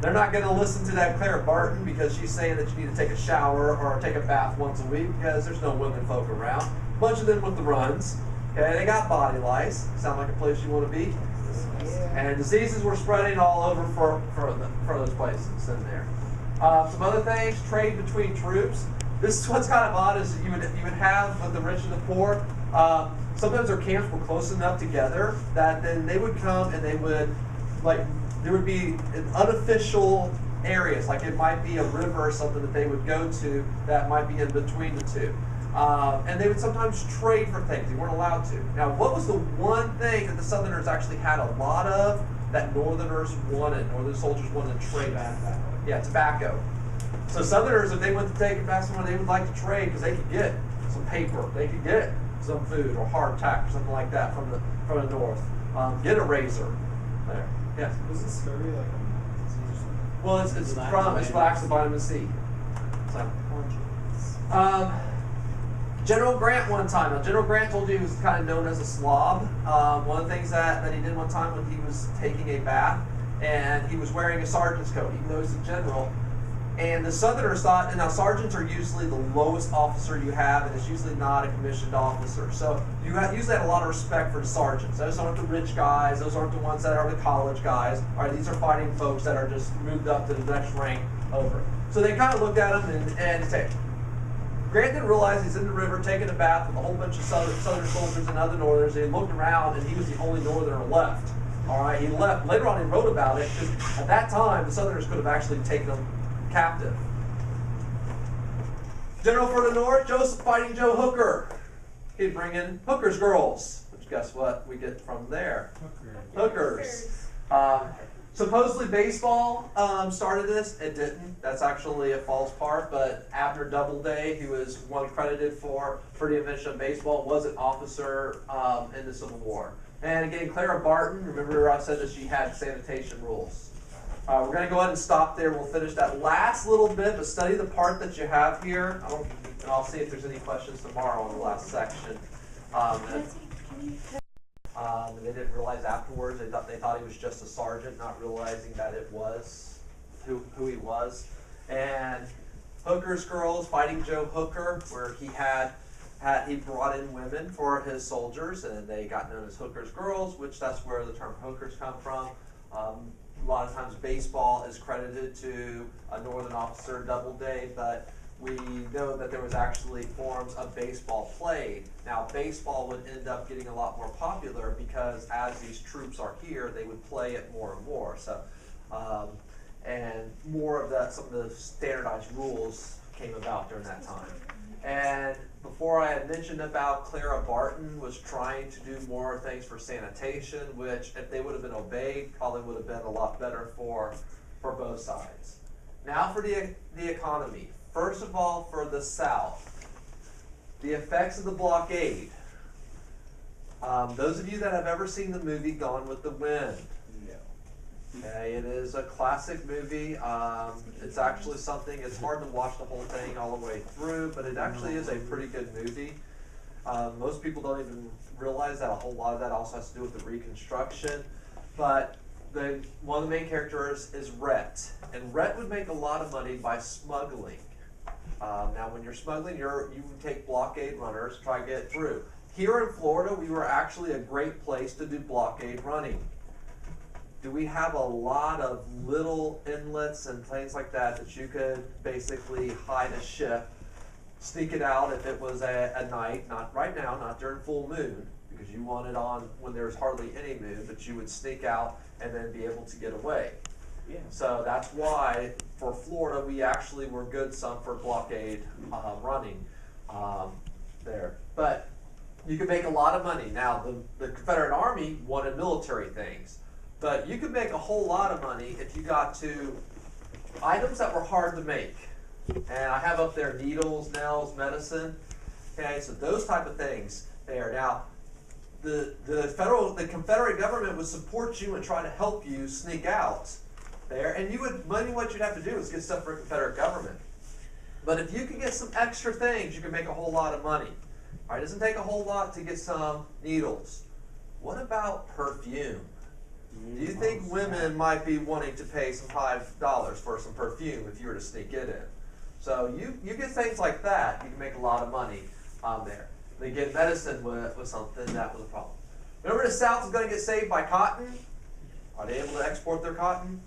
They're not going to listen to that Clara Barton because she's saying that you need to take a shower or take a bath once a week because there's no women folk around. A bunch of them with the runs. Okay, they got body lice. Sound like a place you want to be? And diseases were spreading all over for those places in there. Some other things, trade between troops. This is what's kind of odd is that you would have with the rich and the poor. Sometimes their camps were close enough together that then they would come and they would there would be unofficial areas, like it might be a river or something that they would go to that might be in between the two. And they would sometimes trade for things. They weren't allowed to. Now, what was the one thing that the Southerners actually had a lot of that Northerners wanted, Northern soldiers wanted to trade? Tobacco. Yeah, tobacco. So Southerners, if they went to take it back somewhere, they would like to trade because they could get some paper. They could get some food or hardtack or something like that from the North. Get a razor. There. Yes. Was it scurvy like a disease or something? Well, it's lacks of vitamin C. So, General Grant one time. Now, General Grant told you he was kind of known as a slob. One of the things that he did one time when he was taking a bath, and he was wearing a sergeant's coat, even though he's a general. And the Southerners thought, and now sergeants are usually the lowest officer you have, and it's usually not a commissioned officer. So you usually have a lot of respect for the sergeants. Those aren't the rich guys. Those aren't the ones that are the college guys. All right, these are fighting folks that are just moved up to the next rank over. So they kind of looked at him and said, Grant didn't realize he's in the river taking a bath with a whole bunch of Southern soldiers and other Northerners. He looked around, and he was the only Northerner left. All right, he left. Later on, he wrote about it because at that time, the Southerners could have actually taken him captive. General for the North, Joseph Fighting Joe Hooker. He'd bring in hookers girls, which guess what we get from there? Hookers. Supposedly baseball started this. It didn't. That's actually a false part. But Abner Doubleday, who was one credited for the invention of baseball, was an officer in the Civil War. And again, Clara Barton, remember I said that she had sanitation rules. We're going to go ahead and stop there. We'll finish that last little bit, but study the part that you have here. And I'll see if there's any questions tomorrow on the last section. They didn't realize afterwards. They thought he was just a sergeant, not realizing that it was who he was. And Hooker's Girls, Fighting Joe Hooker, where he brought in women for his soldiers, and they got known as Hooker's Girls, which that's where the term hookers come from. A lot of times baseball is credited to a Northern officer, Doubleday, but we know that there was actually forms of baseball played. Now, baseball would end up getting a lot more popular because as these troops are here, they would play it more and more. So, and more of some of the standardized rules came about during that time. And before I had mentioned about Clara Barton was trying to do more things for sanitation, which if they would have been obeyed, probably would have been a lot better for both sides. Now for the economy. First of all, for the South, the effects of the blockade. Those of you that have ever seen the movie Gone with the Wind, okay, it is a classic movie. It's actually something, it's hard to watch the whole thing all the way through, but it actually is a pretty good movie. Most people don't even realize that a whole lot of that also has to do with the Reconstruction. But one of the main characters is Rhett. And Rhett would make a lot of money by smuggling. Now when you're smuggling, you take blockade runners, try to get through. Here in Florida, we were actually a great place to do blockade running. Do we have a lot of little inlets and things like that you could basically hide a ship, sneak it out if it was at night, not right now, not during full moon, because you want it on when there's hardly any moon, but you would sneak out and then be able to get away. Yeah. So that's why for Florida, we actually were good some for blockade running there. But you could make a lot of money. Now, the Confederate Army wanted military things. But you could make a whole lot of money if you got to items that were hard to make. And I have up there needles, nails, medicine. Okay, so those type of things there. Now, the Confederate government would support you and try to help you sneak out there. And what you'd have to do is get stuff for the Confederate government. But if you could get some extra things, you can make a whole lot of money. All right, it doesn't take a whole lot to get some needles. What about perfume? Do you think women might be wanting to pay some $5 for some perfume if you were to sneak it in? So you get things like that, you can make a lot of money on there. Again, medicine was something that was a problem. Remember the South is going to get saved by cotton? Are they able to export their cotton?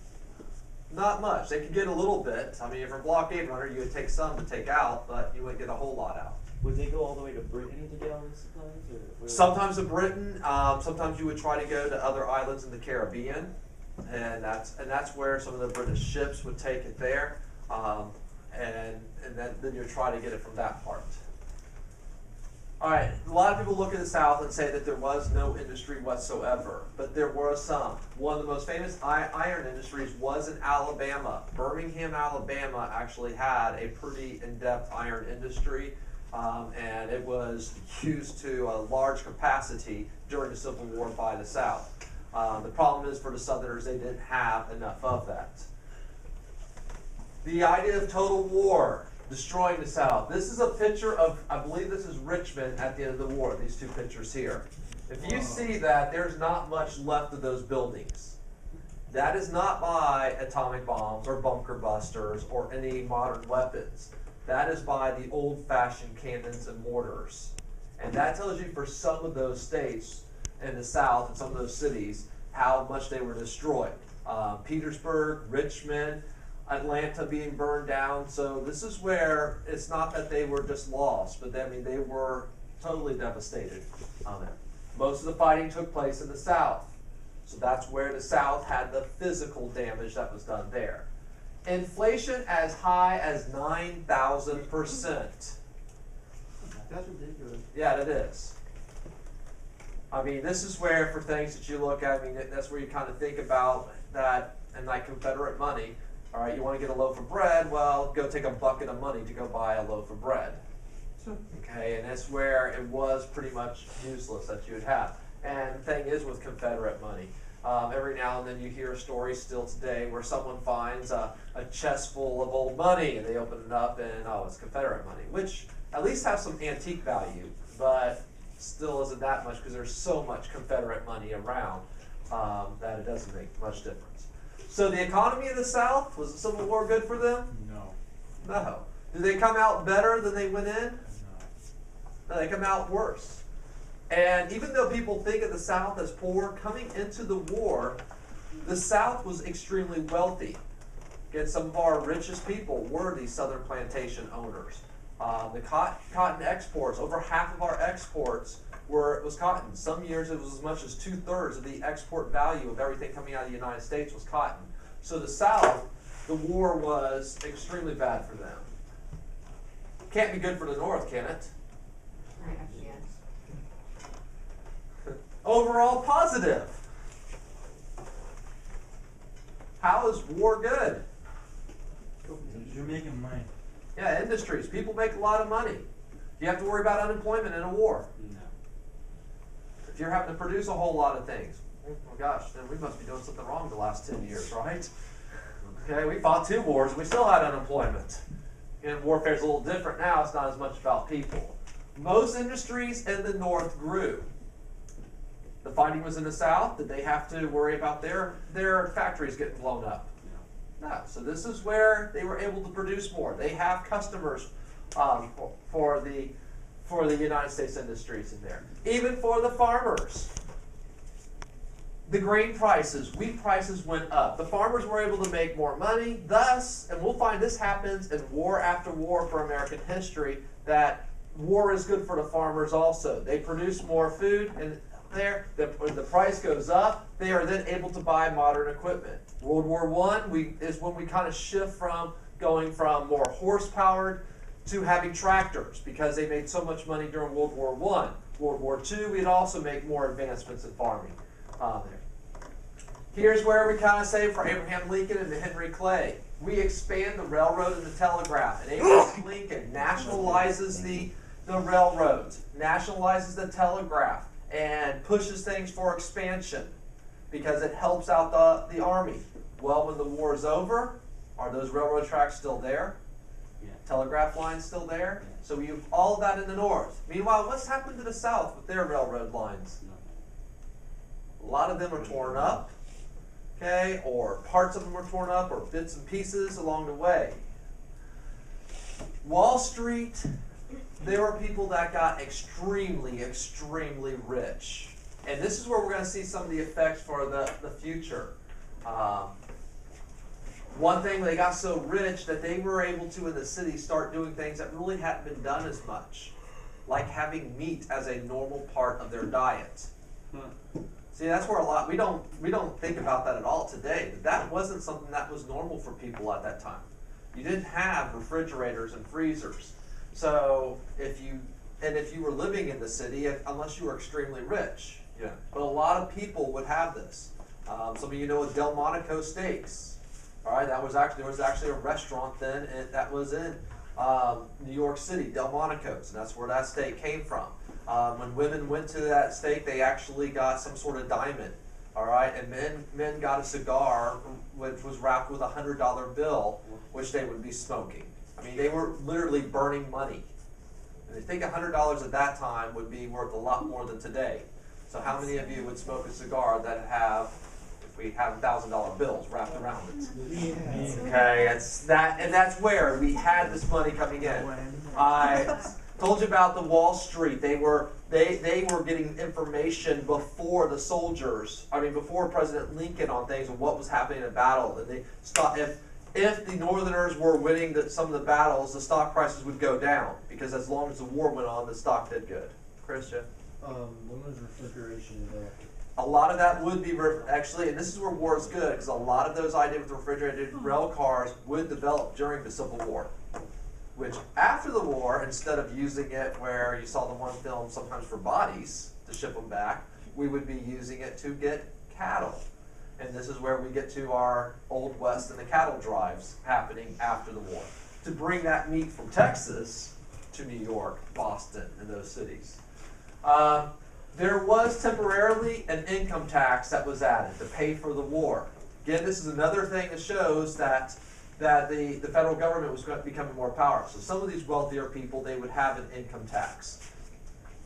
Not much. They could get a little bit. I mean, if you're a blockade runner, you would take some to take out, but you wouldn't get a whole lot out. Would they go all the way to Britain to get all these supplies? Or Sometimes to Britain. Sometimes you would try to go to other islands in the Caribbean, and that's where some of the British ships would take it there, and then you try to get it from that part. All right, a lot of people look at the South and say that there was no industry whatsoever, but there was some. One of the most famous iron industries was in Alabama. Birmingham, Alabama actually had a pretty in-depth iron industry, and it was used to a large capacity during the Civil War by the South. The problem is for the Southerners, they didn't have enough of that. The idea of total war. Destroying the South. This is a picture of, I believe this is Richmond at the end of the war, these two pictures here. If you see that, there's not much left of those buildings. That is not by atomic bombs or bunker busters or any modern weapons. That is by the old-fashioned cannons and mortars. And that tells you for some of those states in the South and some of those cities how much they were destroyed. Petersburg, Richmond, Atlanta being burned down. So this is where it's not that they were just lost, but I mean they were totally devastated on it. Most of the fighting took place in the South. So that's where the South had the physical damage that was done there. Inflation as high as 9,000%. That's ridiculous. Yeah, it is. I mean, this is where for things that you look at, I mean, that's where you kind of think about that and like Confederate money. All right, you want to get a loaf of bread? Well, go take a bucket of money to go buy a loaf of bread. Okay, and that's where it was pretty much useless that you would have. And the thing is with Confederate money, every now and then you hear a story still today where someone finds a chest full of old money and they open it up and, oh, it's Confederate money, which at least has some antique value, but still isn't that much because there's so much Confederate money around that it doesn't make much difference. So the economy of the South, was the Civil War good for them? No. No. Did they come out better than they went in? No. No, they come out worse. And even though people think of the South as poor, coming into the war, the South was extremely wealthy. Again, some of our richest people were these southern plantation owners. The cotton exports, over half of our exports was cotton. Some years it was as much as 2/3 of the export value of everything coming out of the United States was cotton. So the South, the war was extremely bad for them. Can't be good for the North, can it? Overall positive. How is war good? You're making money. Yeah, industries. People make a lot of money. You have to worry about unemployment in a war. No. If you're having to produce a whole lot of things, oh my gosh, then we must be doing something wrong the last 10 years, right? Okay, we fought 2 wars and we still had unemployment. And warfare's a little different now. It's not as much about people. Most industries in the North grew. The fighting was in the South. Did they have to worry about their factories getting blown up? No. So this is where they were able to produce more. They have customers for the United States industries in there. Even for the farmers. The grain prices, wheat prices went up. The farmers were able to make more money. Thus, and we'll find this happens in war after war for American history, that war is good for the farmers also. They produce more food and there, the price goes up. They are then able to buy modern equipment. World War I is when we kind of shift from going from more horse-powered to having tractors because they made so much money during World War I. World War II, we'd also make more advancements in farming there. Here's where we kind of say for Abraham Lincoln and Henry Clay. We expand the railroad and the telegraph. And Abraham Lincoln nationalizes the railroads, nationalizes the telegraph, and pushes things for expansion because it helps out the army. Well, when the war is over, are those railroad tracks still there? Yeah. Telegraph lines still there? Yeah. So we have all of that in the north. Meanwhile, what's happened to the south with their railroad lines? A lot of them are torn up, okay, or parts of them are torn up, or bits and pieces along the way. Wall Street, there were people that got extremely, extremely rich. And this is where we're going to see some of the effects for the future. One thing, they got so rich that they were able to, in the city, start doing things that really hadn't been done as much, like having meat as a normal part of their diet. See, that's where we don't think about that at all today. But that wasn't something that was normal for people at that time. You didn't have refrigerators and freezers. So if you were living in the city, unless you were extremely rich, yeah. But a lot of people would have this. Some of you know Delmonico Steaks. All right, there was actually a restaurant then that was in New York City, Delmonico's, and that's where that steak came from. When women went to that steak, they actually got some sort of diamond. All right, and men got a cigar which was wrapped with a $100 bill, which they would be smoking. I mean, they were literally burning money. And I think $100 at that time would be worth a lot more than today. So how many of you would smoke a cigar that have, if we have $1,000 bills wrapped around it? Yeah. Okay, and that's where we had this money coming in. I told you about the Wall Street. They were getting information before the soldiers. I mean, before President Lincoln on things and what was happening in battle. And they stopped if the Northerners were winning some of the battles, the stock prices would go down because as long as the war went on, the stock did good. Christian. When was refrigeration developed? A lot of that would be actually, and this is where war is good because a lot of those ideas with refrigerated rail cars would develop during the Civil War. Which after the war, instead of using it where you saw the one film sometimes for bodies to ship them back, we would be using it to get cattle. And this is where we get to our Old West and the cattle drives happening after the war. To bring that meat from Texas to New York, Boston, and those cities. There was temporarily an income tax that was added to pay for the war. Again, this is another thing that shows that the federal government was becoming more powerful. So some of these wealthier people, they would have an income tax.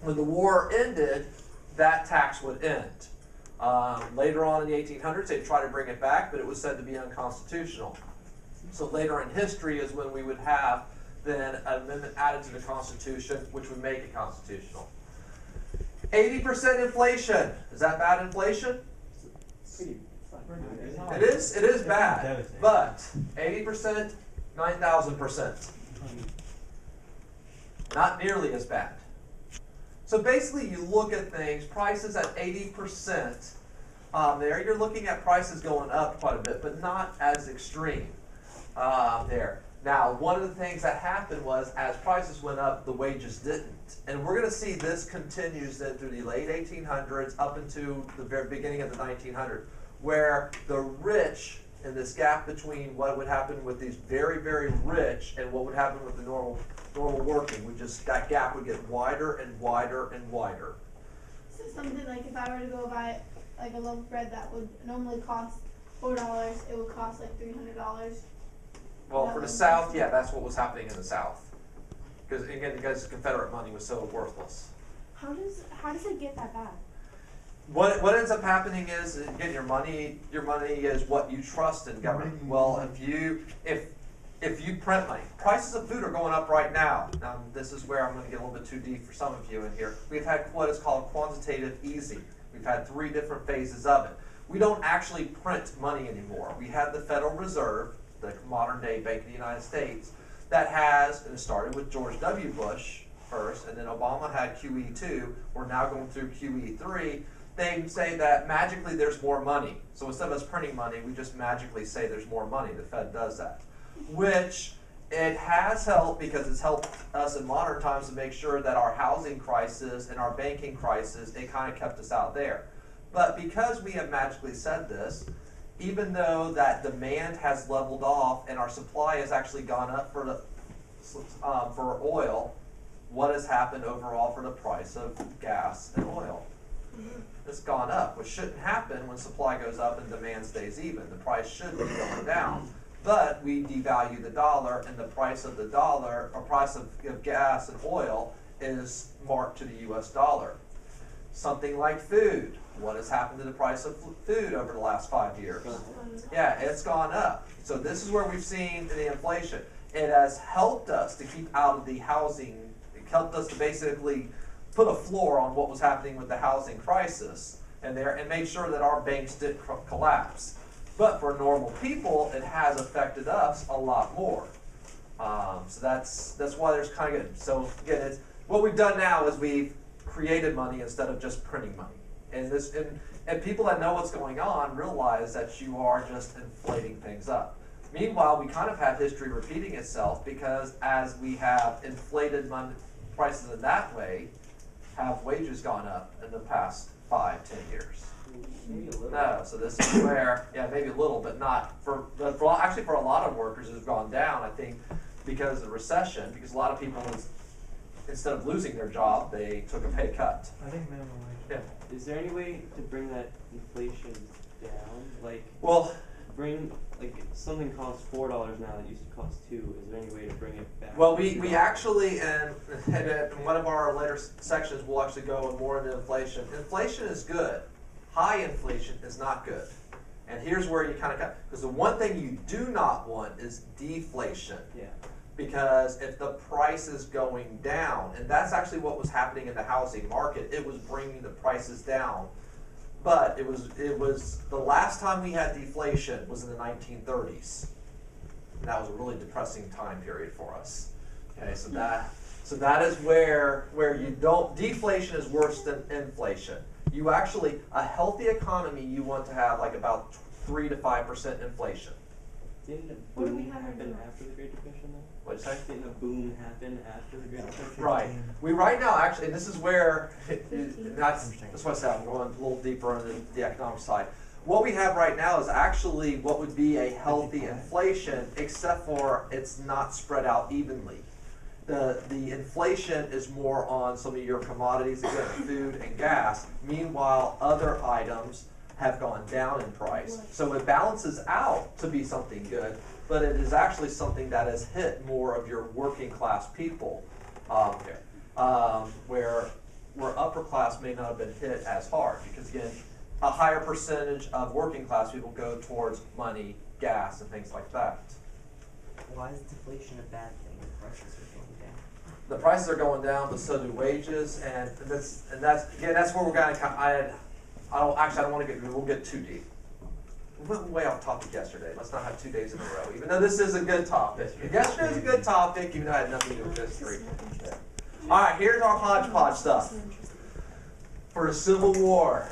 When the war ended, that tax would end. Later on in the 1800s, they tried to bring it back, but it was said to be unconstitutional. So later in history is when we would have then an amendment added to the Constitution, which would make it constitutional. 80% inflation. Is that bad inflation? It is bad, but 80%, 9,000%. Not nearly as bad. So basically you look at things, prices at 80% there, you're looking at prices going up quite a bit, but not as extreme there. Now, one of the things that happened was as prices went up, the wages didn't. And we're going to see this continues then through the late 1800s up into the very beginning of the 1900s, where the rich, and this gap between what would happen with these very, very rich and what would happen with the normal working, that gap would get wider and wider and wider. So something like if I were to go buy like a loaf of bread that would normally cost $4, it would cost like $300. Well, for the South, yeah, that's what was happening in the South. Because again, because Confederate money was so worthless. How does it get that bad? What ends up happening is, again, your money is what you trust in government. Well, if you print money, prices of food are going up right now. Now, this is where I'm going to get a little bit too deep for some of you in here. We've had what is called quantitative easing. We've had 3 different phases of it. We don't actually print money anymore. We have the Federal Reserve, the modern day Bank of the United States, that has, and it started with George W. Bush first, and then Obama had QE2. We're now going through QE3. They say that magically there's more money. So instead of us printing money, we just magically say there's more money. The Fed does that. Which it has helped because it's helped us in modern times to make sure that our housing crisis and our banking crisis, it kind of kept us out there. But because we have magically said this, even though that demand has leveled off and our supply has actually gone up for oil, what has happened overall for the price of gas and oil? It's gone up, which shouldn't happen when supply goes up and demand stays even. The price should be going down. But we devalue the dollar, and the price of the dollar, or price of gas and oil, is marked to the US dollar. Something like food. What has happened to the price of food over the last 5 years? Yeah, it's gone up. So this is where we've seen the inflation. It has helped us to keep out of the housing, it helped us to basically put a floor on what was happening with the housing crisis and made sure that our banks didn't collapse. But for normal people, it has affected us a lot more. So that's why there's kind of good. So again, what we've done now is we've created money instead of just printing money. And people that know what's going on realize that you are just inflating things up. Meanwhile, we kind of have history repeating itself because as we have inflated prices in that way, have wages gone up in the past 5-10 years? Maybe a little. No, so this is where, yeah, maybe a little, but not actually for a lot of workers it's gone down, I think, because of the recession, because a lot of people, instead of losing their job, they took a pay cut. I think minimum wage. Yeah. Is there any way to bring that inflation down? Like, Well, like something costs $4 now that used to cost $2. Is there any way to bring it back? well, we actually, in one of our later sections, we'll actually go more into inflation. Inflation is good. High inflation is not good. And here's where you kind of got, because the one thing you do not want is deflation. Yeah. Because if the price is going down, and that's actually what was happening in the housing market, it was bringing the prices down. But it was the last time we had deflation was in the 1930s. And that was a really depressing time period for us. Okay, so that is where you don't, deflation is worse than inflation. You actually, a healthy economy, you want to have like about 3 to 5% inflation. Didn't the What do we boom have in happen the- after the Great Depression though? What'd you say? Didn't the boom happen after the Great Depression? Right. We right now actually, and this is where that's what I said. I'm going a little deeper into the economic side. What we have right now is actually what would be a healthy inflation, except for it's not spread out evenly. The inflation is more on some of your commodities, again, food and gas. Meanwhile, other items have gone down in price. So it balances out to be something good, but it is actually something that has hit more of your working class people, where upper class may not have been hit as hard, because again, a higher percentage of working class people go towards money, gas, and things like that. Why is deflation a bad thing? The prices are going down. The prices are going down, but so do wages, and that's where we're going to. I don't want to get. We'll get too deep. We went way off topic yesterday. Let's not have 2 days in a row, even though this is a good topic. Yesterday's a good topic, even though it had nothing to do with history. All right, here's our hodgepodge stuff for the Civil War.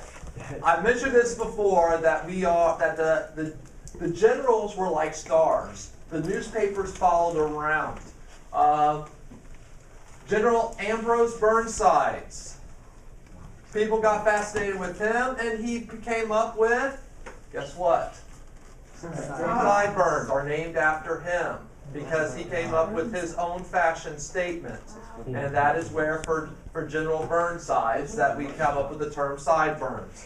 I mentioned this before that the generals were like stars. The newspapers followed around. General Ambrose Burnsides. People got fascinated with him, and he came up with, guess what? Sideburns are named after him because he came up with his own fashion statement. And that is where, for General Burnsides, that we come up with the term sideburns.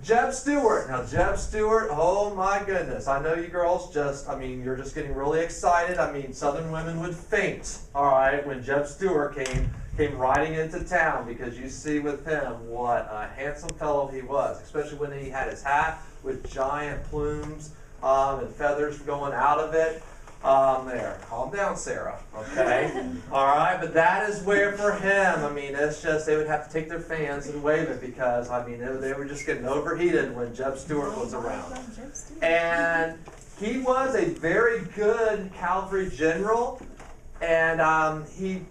Jeb Stewart. Now, Jeb Stewart, oh my goodness. I know you girls you're just getting really excited. I mean, Southern women would faint, all right, when Jeb Stewart came riding into town, because you see with him what a handsome fellow he was, especially when he had his hat with giant plumes and feathers going out of it. There, calm down, Sarah, okay? All right, but that is where for him, I mean, it's just, they would have to take their fans and wave it, because, I mean, they were just getting overheated when Jeb Stewart was around. And he was a very good cavalry general, and he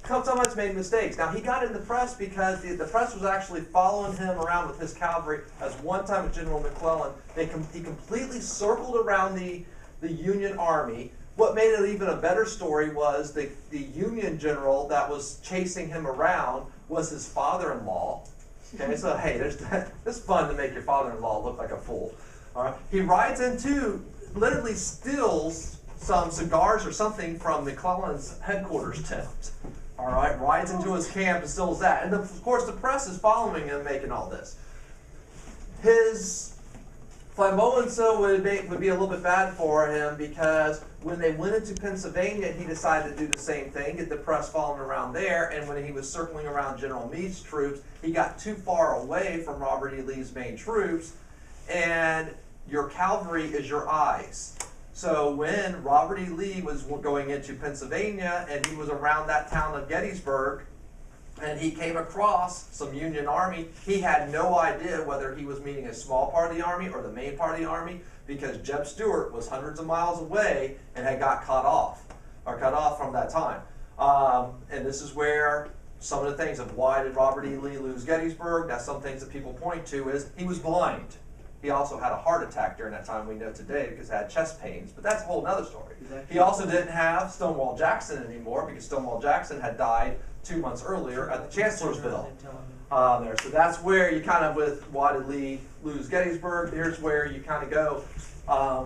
sometimes made mistakes. Now, he got in the press because the press was actually following him around with his cavalry, as one time with General McClellan. He completely circled around the Union Army. What made it even a better story was the Union general that was chasing him around was his father-in-law. Okay, so hey, it's fun to make your father-in-law look like a fool. All right, he rides into, literally steals some cigars or something from McClellan's headquarters tent. All right, rides into his camp and steals that, and of course the press is following him, making all this. His flamboyance would be a little bit bad for him because when they went into Pennsylvania, he decided to do the same thing, get the press following around there, and when he was circling around General Meade's troops, he got too far away from Robert E. Lee's main troops, and your cavalry is your eyes. So when Robert E. Lee was going into Pennsylvania and he was around that town of Gettysburg and he came across some Union army, he had no idea whether he was meeting a small part of the army or the main part of the army because Jeb Stewart was hundreds of miles away and had got cut off from that time. And this is where some of the things of why did Robert E. Lee lose Gettysburg, that's some things that people point to is he was blind. He also had a heart attack during that time, we know today, because he had chest pains. But that's a whole other story. He also didn't have Stonewall Jackson anymore because Stonewall Jackson had died 2 months earlier at the Chancellorsville. There. So that's where you kind of, with why did Lee lose Gettysburg, here's where you kind of go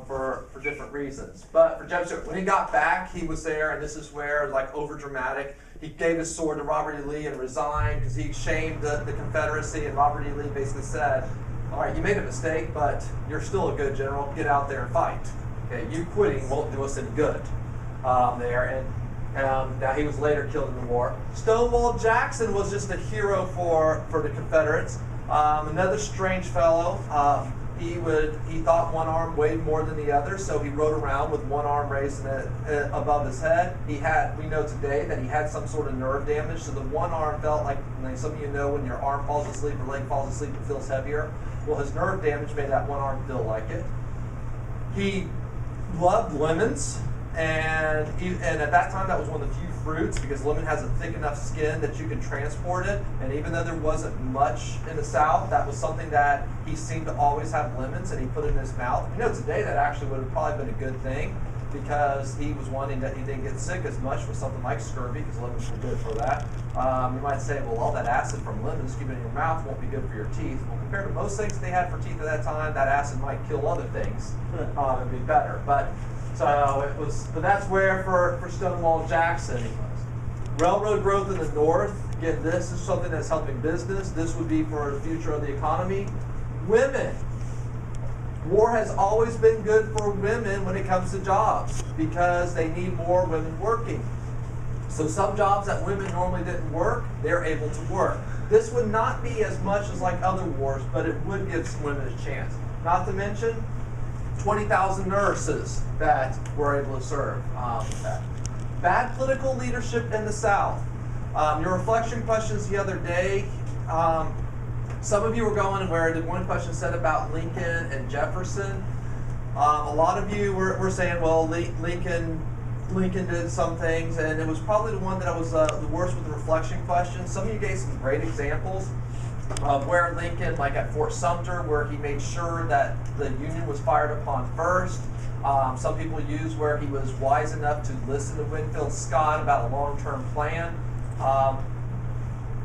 for different reasons. But for Jeb Stewart, when he got back, he was there, and this is where, like, over dramatic. He gave his sword to Robert E. Lee and resigned because he shamed the Confederacy, and Robert E. Lee basically said, all right, you made a mistake, but you're still a good general. Get out there and fight. Okay, you quitting won't do us any good there. And now he was later killed in the war. Stonewall Jackson was just a hero for the Confederates. Another strange fellow. He thought one arm weighed more than the other, so he rode around with one arm raised above his head. We know today that he had some sort of nerve damage, so the one arm felt like some of you know when your arm falls asleep or leg falls asleep, it feels heavier. Well, his nerve damage made that one arm feel like it. He loved lemons, and at that time that was one of the few fruits because lemon has a thick enough skin that you can transport it. And even though there wasn't much in the South, that was something that he seemed to always have lemons, and he put it in his mouth. You know, today that actually would have probably been a good thing because he was wanting that he didn't get sick as much with something like scurvy because lemons were good for that. You might say, well, all that acid from lemons, keep it in your mouth, won't be good for your teeth. Well, compared to most things they had for teeth at that time, that acid might kill other things and be better. But that's where for Stonewall Jackson. Railroad growth in the North. Again, this is something that's helping business. This would be for the future of the economy. Women. War has always been good for women when it comes to jobs because they need more women working. So some jobs that women normally didn't work, they're able to work. This would not be as much as like other wars, but it would give some women a chance. Not to mention 20,000 nurses that were able to serve with that. Bad political leadership in the South. Your reflection questions the other day, some of you were going where the one question said about Lincoln and Jefferson. A lot of you were saying, well, Lincoln did some things, and it was probably the one that was the worst with the reflection question. Some of you gave some great examples of where Lincoln, like at Fort Sumter, where he made sure that the Union was fired upon first. Some people use where he was wise enough to listen to Winfield Scott about a long-term plan.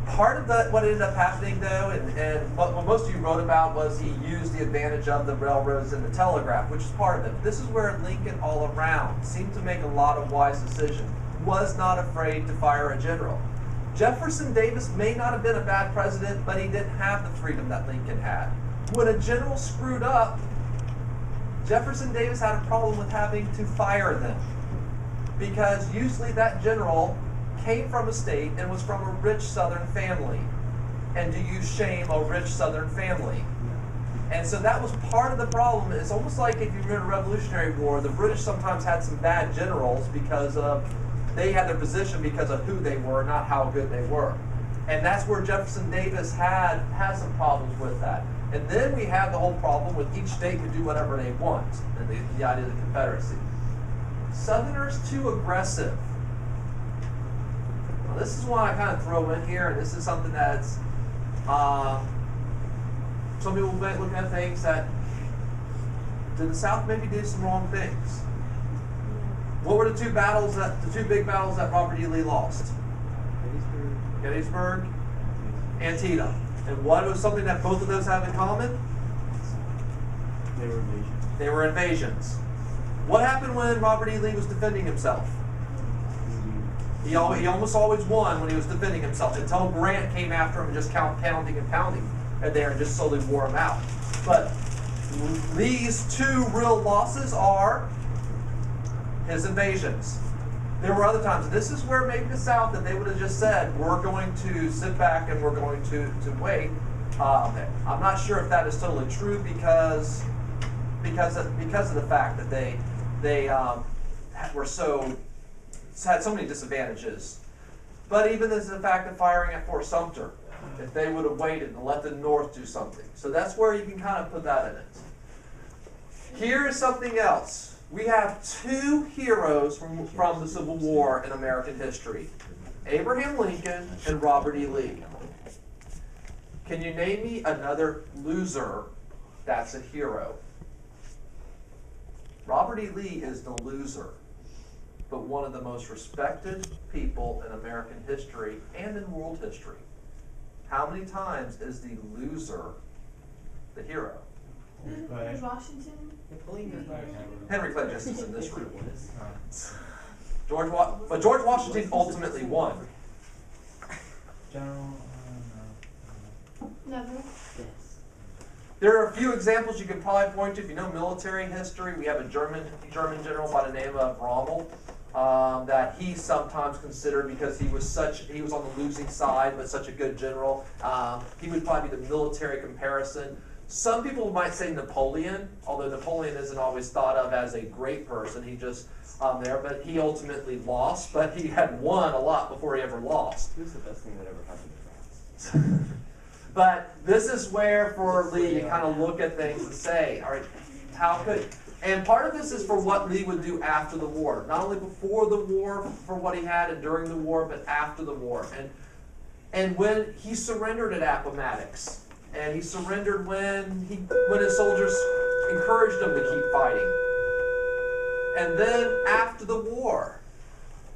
Part of what ended up happening, though, and what most of you wrote about was he used the advantage of the railroads and the telegraph, which is part of it. This is where Lincoln all around seemed to make a lot of wise decisions, was not afraid to fire a general. Jefferson Davis may not have been a bad president, but he didn't have the freedom that Lincoln had. When a general screwed up, Jefferson Davis had a problem with having to fire them because usually that general came from a state and was from a rich Southern family. And do you shame a rich Southern family? And so that was part of the problem. It's almost like if you were in a Revolutionary War, the British sometimes had some bad generals because they had their position because of who they were, not how good they were. And that's where Jefferson Davis had some problems with that. And then we have the whole problem with each state could do whatever they want, and the idea of the Confederacy. Southerners too aggressive. Now, this is one I kind of throw in here, and this is something that's some people might look at things that did the South maybe do some wrong things. What were the two big battles that Robert E. Lee lost? Gettysburg, Antietam. And what was something that both of those have in common? They were invasions. They were invasions. What happened when Robert E. Lee was defending himself? He almost always won when he was defending himself until Grant came after him and just kept pounding and pounding and there and just slowly wore him out. But Lee's two real losses are his invasions. There were other times, and this is where maybe the South, that they would have just said, we're going to sit back and we're going to wait. I'm not sure if that is totally true because of the fact that they had so many disadvantages. But even as the fact of firing at Fort Sumter, if they would have waited and let the North do something. So that's where you can kind of put that in it. Here is something else. We have two heroes from the Civil War in American history. Abraham Lincoln and Robert E. Lee. Can you name me another loser that's a hero? Robert E. Lee is the loser, but one of the most respected people in American history and in world history. How many times is the loser the hero? Was Washington? Henry Clay Justice in this room. But George Washington ultimately won. General, Never. There are a few examples you could probably point to. If you know military history, we have a German general by the name of Rommel that he's sometimes considered because he was on the losing side, but such a good general. He would probably be the military comparison. Some people might say Napoleon, although Napoleon isn't always thought of as a great person. He just there, but he ultimately lost. But he had won a lot before he ever lost. Who's the best thing that ever happened to France? But this is where, for Lee, you kind of look at things and say, all right, how could... And part of this is for what Lee would do after the war. Not only before the war, for what he had, and during the war, but after the war. And when he surrendered at Appomattox, and he surrendered when his soldiers encouraged him to keep fighting. And then after the war,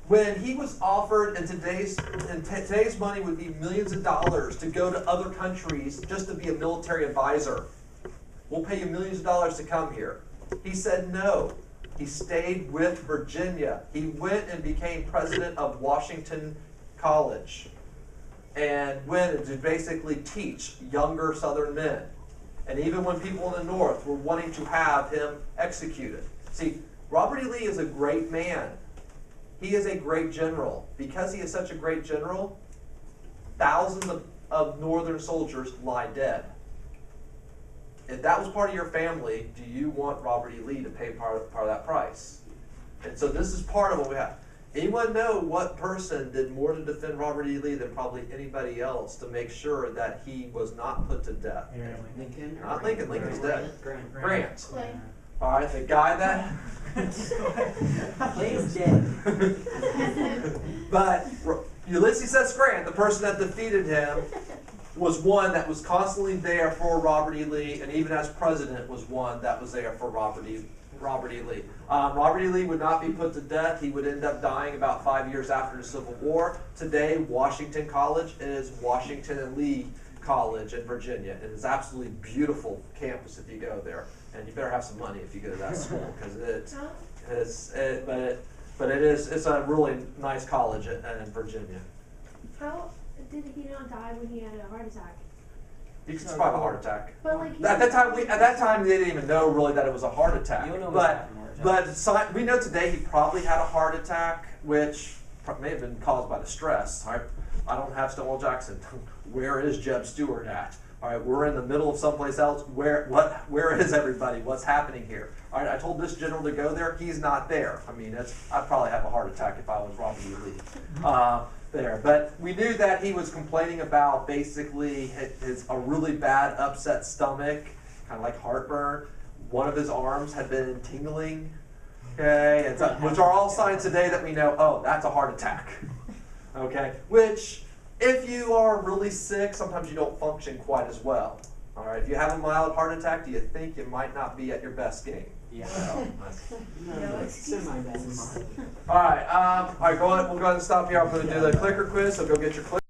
when he was offered, and today's money would be millions of dollars to go to other countries just to be a military advisor. We'll pay you millions of dollars to come here. He said no. He stayed with Virginia. He went and became president of Washington College and went to basically teach younger Southern men. And even when people in the North were wanting to have him executed. See, Robert E. Lee is a great man. He is a great general. Because he is such a great general, thousands of Northern soldiers lie dead. If that was part of your family, do you want Robert E. Lee to pay part of that price? And so this is part of what we have. Anyone know what person did more to defend Robert E. Lee than probably anybody else to make sure that he was not put to death? Lincoln? Not Lincoln. Lincoln's dead. Grant. Clay. All right, the guy that... Clay's dead. But Ulysses S. Grant, the person that defeated him, was one that was constantly there for Robert E. Lee, and even as president was one that was there for Robert E. Lee. Robert E. Lee would not be put to death. He would end up dying about 5 years after the Civil War. Today, Washington College is Washington and Lee College in Virginia. It is absolutely beautiful campus if you go there, and you better have some money if you go to that school because it's a really nice college in Virginia. How did he not die when he had a heart attack? You can survive a heart attack. But like At that time, they didn't even know really that it was a heart attack. You don't know what's happening to heart attack. But we know today he probably had a heart attack, which may have been caused by the stress. All right? I don't have Stonewall Jackson. Where is Jeb Stewart at? All right, we're in the middle of someplace else. Where is everybody? What's happening here? All right, I told this general to go there. He's not there. I mean, I'd probably have a heart attack if I was Robert E. Lee. There, but we knew that he was complaining about basically a really bad upset stomach, kind of like heartburn. One of his arms had been tingling, okay, which are all signs today that we know, oh, that's a heart attack, okay, which if you are really sick, sometimes you don't function quite as well. All right, if you have a mild heart attack, do you think you might not be at your best game? Yeah. no, it's my best. All right, we'll go ahead and stop here. I'm going to do the clicker quiz, so go get your clicker.